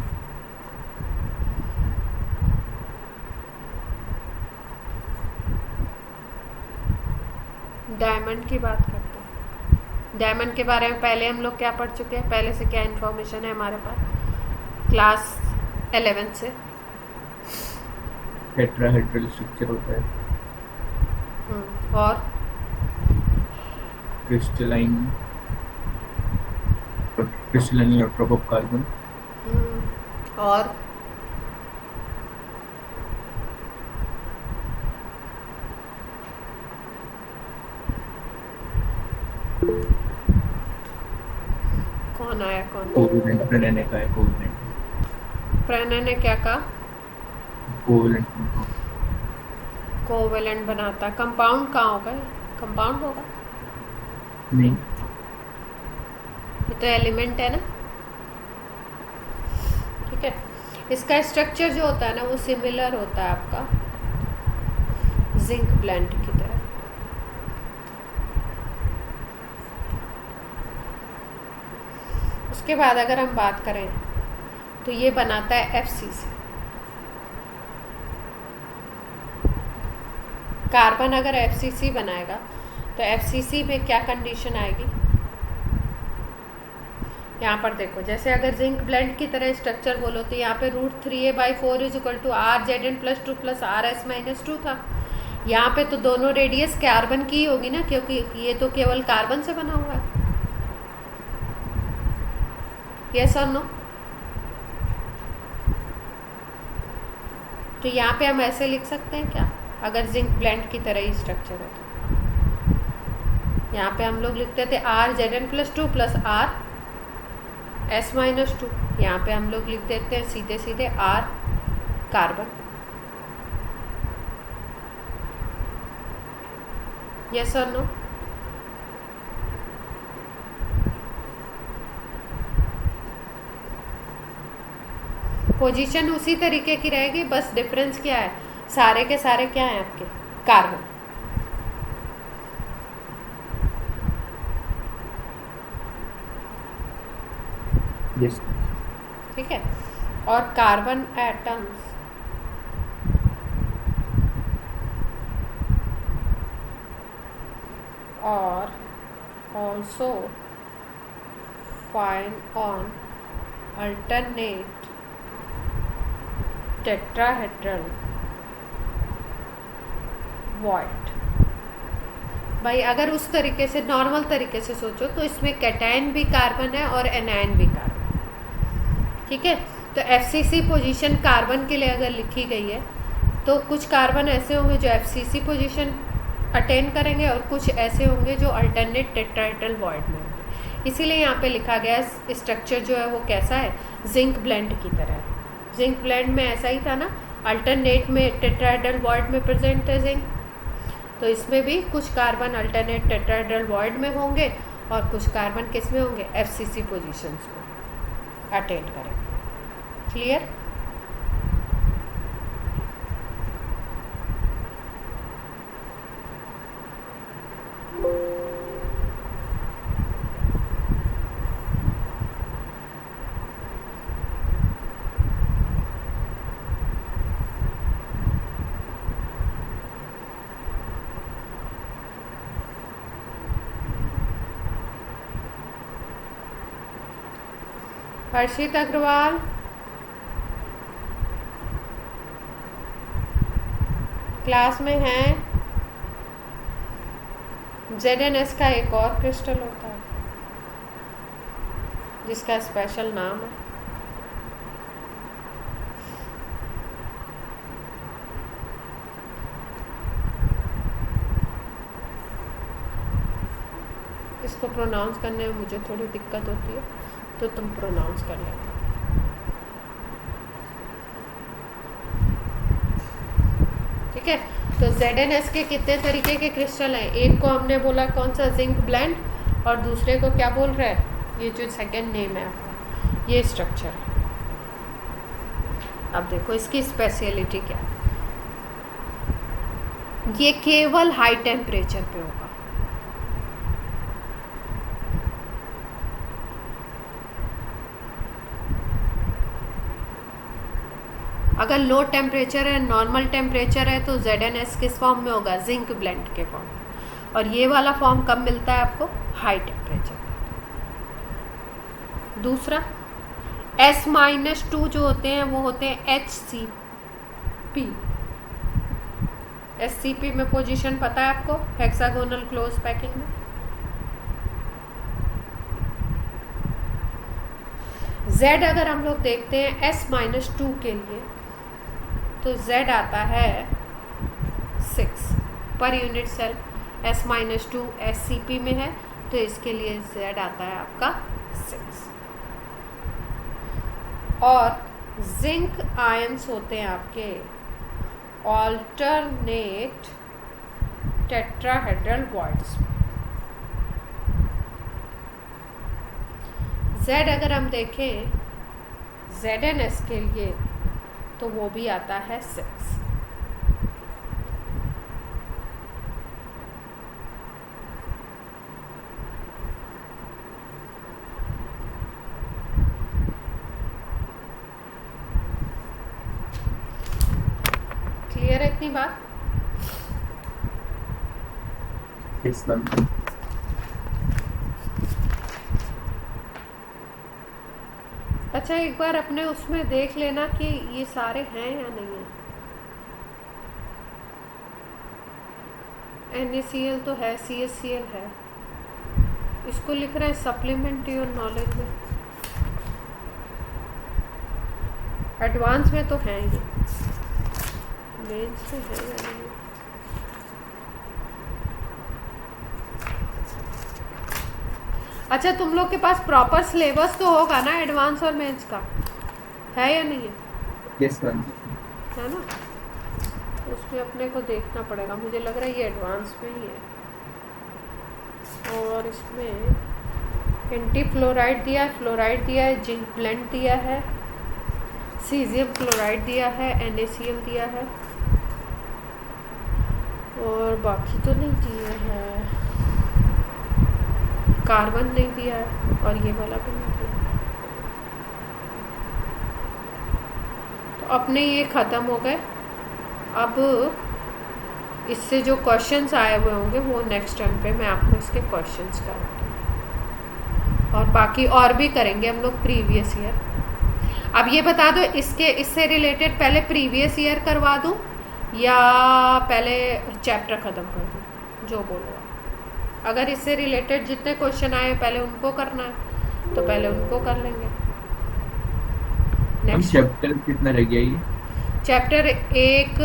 डायमंड की बात करते हैं। डायमंड के बारे में पहले हम लोग क्या पढ़ चुके हैं, पहले से क्या इन्फॉर्मेशन है हमारे पास क्लास 11 से। टेट्राहेड्रल स्ट्रक्चर होता है, और क्रिस्टलाइन ड्रॉप ऑफ कार्बन, और कौन आया, कौन कोवेलेंट, प्रणय का है कोवेलेंट। प्रणय ने क्या कहा, कोवेलेंट कोवेलेंट बनाता। कंपाउंड कहाँ होगा, कंपाउंड होगा, नहीं, ये तो एलिमेंट है ना, ठीक है। इसका स्ट्रक्चर जो होता है ना वो सिमिलर होता है आपका जिंक ब्लेंड की तरह। उसके बाद अगर हम बात करें तो ये बनाता है FCC। कार्बन अगर FCC बनाएगा तो FCC में क्या कंडीशन आएगी, यहाँ पर देखो, जैसे अगर जिंक ब्लेंड की तरह स्ट्रक्चर बोलो तो यहाँ पे √3a/4 = RZn+2 प्लस RS-2 था। यहाँ पे तो दोनों रेडियस कार्बन की ही होगी ना, क्योंकि ये तो केवल कार्बन से बना हुआ है। यस और नो? तो यहाँ पे हम ऐसे लिख सकते हैं क्या, अगर जिंक ब्लेंड की तरह ही स्ट्रक्चर है तो यहाँ पे हम लोग लिखते थे RZn+2 प्लस RS-2। यहाँ पे हम लोग लिख देते हैं सीधे सीधे R कार्बन। यस और नो? पोजीशन उसी तरीके की रहेगी, बस डिफरेंस क्या है, सारे के सारे क्या हैं आपके कार्बन। यस ठीक है, और कार्बन एटम्स और also find on alternate tetrahedral void। भाई अगर उस तरीके से नॉर्मल तरीके से सोचो तो इसमें कैटायन भी कार्बन है और एनायन भी कार्बन, ठीक है। तो FCC पोजीशन कार्बन के लिए अगर लिखी गई है तो कुछ कार्बन ऐसे होंगे जो FCC पोजीशन अटेन करेंगे और कुछ ऐसे होंगे जो अल्टरनेट टेट्राहेड्रल वॉइड में होंगे। इसीलिए यहाँ पे लिखा गया है स्ट्रक्चर जो है वो कैसा है, जिंक ब्लेंड की तरह है। जिंक ब्लेंड में ऐसा ही था ना, अल्टरनेट में टेट्राहेड्रल वॉइड में प्रेजेंट है जिंक, तो इसमें भी कुछ कार्बन अल्टरनेट टेट्राहेड्रल वॉइड में होंगे और कुछ कार्बन किस में होंगे, FCC पोजीशंस को अटेन करेंगे। क्लियर? हर्षित अग्रवाल, क्लास में हैं। ZnS का एक और क्रिस्टल होता है जिसका स्पेशल नाम है, इसको प्रोनाउंस करने में मुझे थोड़ी दिक्कत होती है तो तुम प्रोनाउंस कर लेना। ठीक है, तो ZnS के कितने तरीके के क्रिस्टल हैं, एक को हमने बोला कौन सा, जिंक ब्लेंड, और दूसरे को क्या बोल रहा है, ये जो सेकंड नेम है आपका, ये स्ट्रक्चर है। अब देखो इसकी स्पेशलिटी क्या है, ये केवल हाई टेम्परेचर पे होगा। अगर लो टेम्परेचर है, नॉर्मल टेम्परेचर है, तो ZnS किस फॉर्म में होगा, जिंक ब्लेंड के फॉर्म में। और ये वाला फॉर्म कब मिलता है आपको, हाई टेम्परेचर पे। दूसरा S-2 जो होते हैं वो होते हैं HCP। SCP में पोजीशन पता है आपको, हेक्सागोनल क्लोज पैकिंग में। Z अगर हम लोग देखते हैं S-2 के लिए तो Z आता है 6 पर यूनिट सेल। S-2 SCP में है तो इसके लिए Z आता है आपका 6। और जिंक आयंस होते हैं आपके ऑल्टरनेट टेट्राहेड्रल वॉइड्स। Z अगर हम देखें ZnS के लिए तो वो भी आता है 6। क्लियर है इतनी बात? Yes ma'am. अच्छा, एक बार अपने उसमें देख लेना कि ये सारे हैं या नहीं है। NaCl तो है, CHCl है, इसको लिख रहे हैं सप्लीमेंट योर नॉलेज में, एडवांस में तो हैं ये। मेंस में है या नहीं? अच्छा, तुम लोग के पास प्रॉपर सिलेबस तो होगा ना एडवांस और मेंस का, है या नहीं है? Yes ma'am. है ना, उसमें अपने को देखना पड़ेगा। मुझे लग रहा है ये एडवांस में ही है। और इसमें एंटी फ्लोराइड दिया है, फ्लोराइड दिया है, जिंक ब्लेंड दिया है, सीजियम क्लोराइड दिया है, NaCl दिया है, और बाकी तो नहीं दिए हैं। कार्बन नहीं दिया है और ये वाला भी नहीं दिया। तो अपने ये ख़त्म हो गए। अब इससे जो क्वेश्चंस आए हुए होंगे वो नेक्स्ट टर्म पे मैं आपको इसके क्वेश्चंस कराऊंगी, और बाकी और भी करेंगे हम लोग प्रीवियस ईयर। अब ये बता दो, इससे रिलेटेड पहले प्रीवियस ईयर करवा दूं या पहले चैप्टर ख़त्म कर दूं, जो बोलो। अगर इससे रिलेटेड जितने क्वेश्चन आए पहले उनको करना है तो पहले उनको कर लेंगे। हम चैप्टर कितना रह गया ये? चैप्टर एक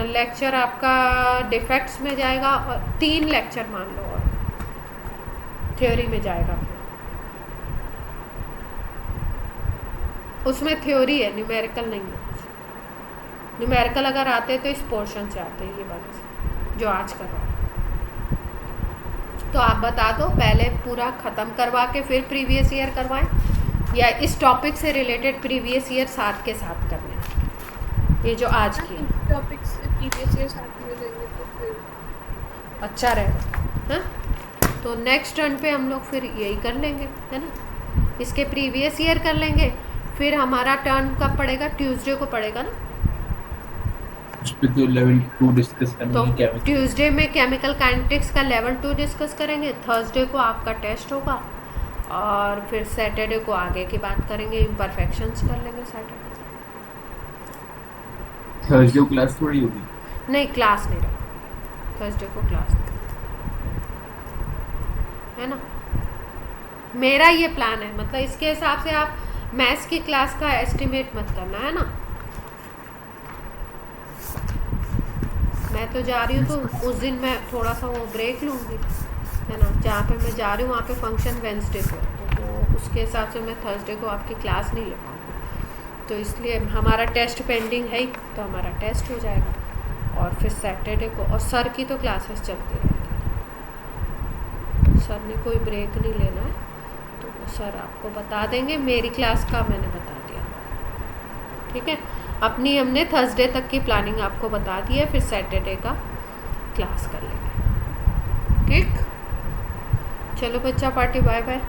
लेक्चर आपका डिफेक्ट्स में जाएगा और 3 लेक्चर मान लो और थ्योरी में जाएगा। उसमें थ्योरी है, न्यूमेरिकल नहीं है। न्यूमेरिकल अगर आते तो इस पोर्शन से आते हैं, ये वाले से जो आज कर रहा है। तो आप बता दो, पहले पूरा ख़त्म करवा के फिर प्रीवियस ईयर करवाएं या इस टॉपिक से रिलेटेड प्रीवियस ईयर साथ के साथ करने हैं, ये जो आज की टॉपिक से प्रीवियस ईयर साथ में लेंगे तो फिर अच्छा रहेगा। हाँ, तो नेक्स्ट टर्न पे हम लोग फिर यही कर लेंगे, है ना। इसके प्रीवियस ईयर कर लेंगे, फिर हमारा टर्न कब पड़ेगा? ट्यूसडे को पड़ेगा ना। उस पे तो लेवल 2 डिस्कस तो करेंगे क्या? ट्यूसडे में केमिकल काइनेटिक्स का लेवल 2 डिस्कस करेंगे, थर्सडे को आपका टेस्ट होगा, और फिर सैटरडे को आगे की बात करेंगे, इम्परफेक्शंस कर लेंगे सैटरडे। थर्सडे को क्लास थोड़ी होगी? नहीं, क्लास नहीं रहा थर्सडे को, क्लास नहीं, है ना। मेरा ये प्लान है, मतलब इसके हिसाब से आप मैथ्स की क्लास का एस्टिमेट मत करना, है ना। मैं तो जा रही हूँ तो उस दिन मैं थोड़ा सा वो ब्रेक लूँगी, है ना। जहाँ पे मैं जा रही हूँ वहाँ पे फंक्शन वेंसडे को है, तो उसके हिसाब से मैं थर्सडे को आपकी क्लास नहीं ले पाऊँगी। तो इसलिए हमारा टेस्ट पेंडिंग है ही, तो हमारा टेस्ट हो जाएगा, और फिर सैटरडे को। और सर की तो क्लासेस चलती रहती है, सर ने कोई ब्रेक नहीं लेना है, तो सर आपको बता देंगे। मेरी क्लास का मैंने बता दिया, ठीक है। अपनी हमने थर्सडे तक की प्लानिंग आपको बता दी है, फिर सैटरडे का क्लास कर लेंगे, ठीक। चलो बच्चा पार्टी, बाय बाय।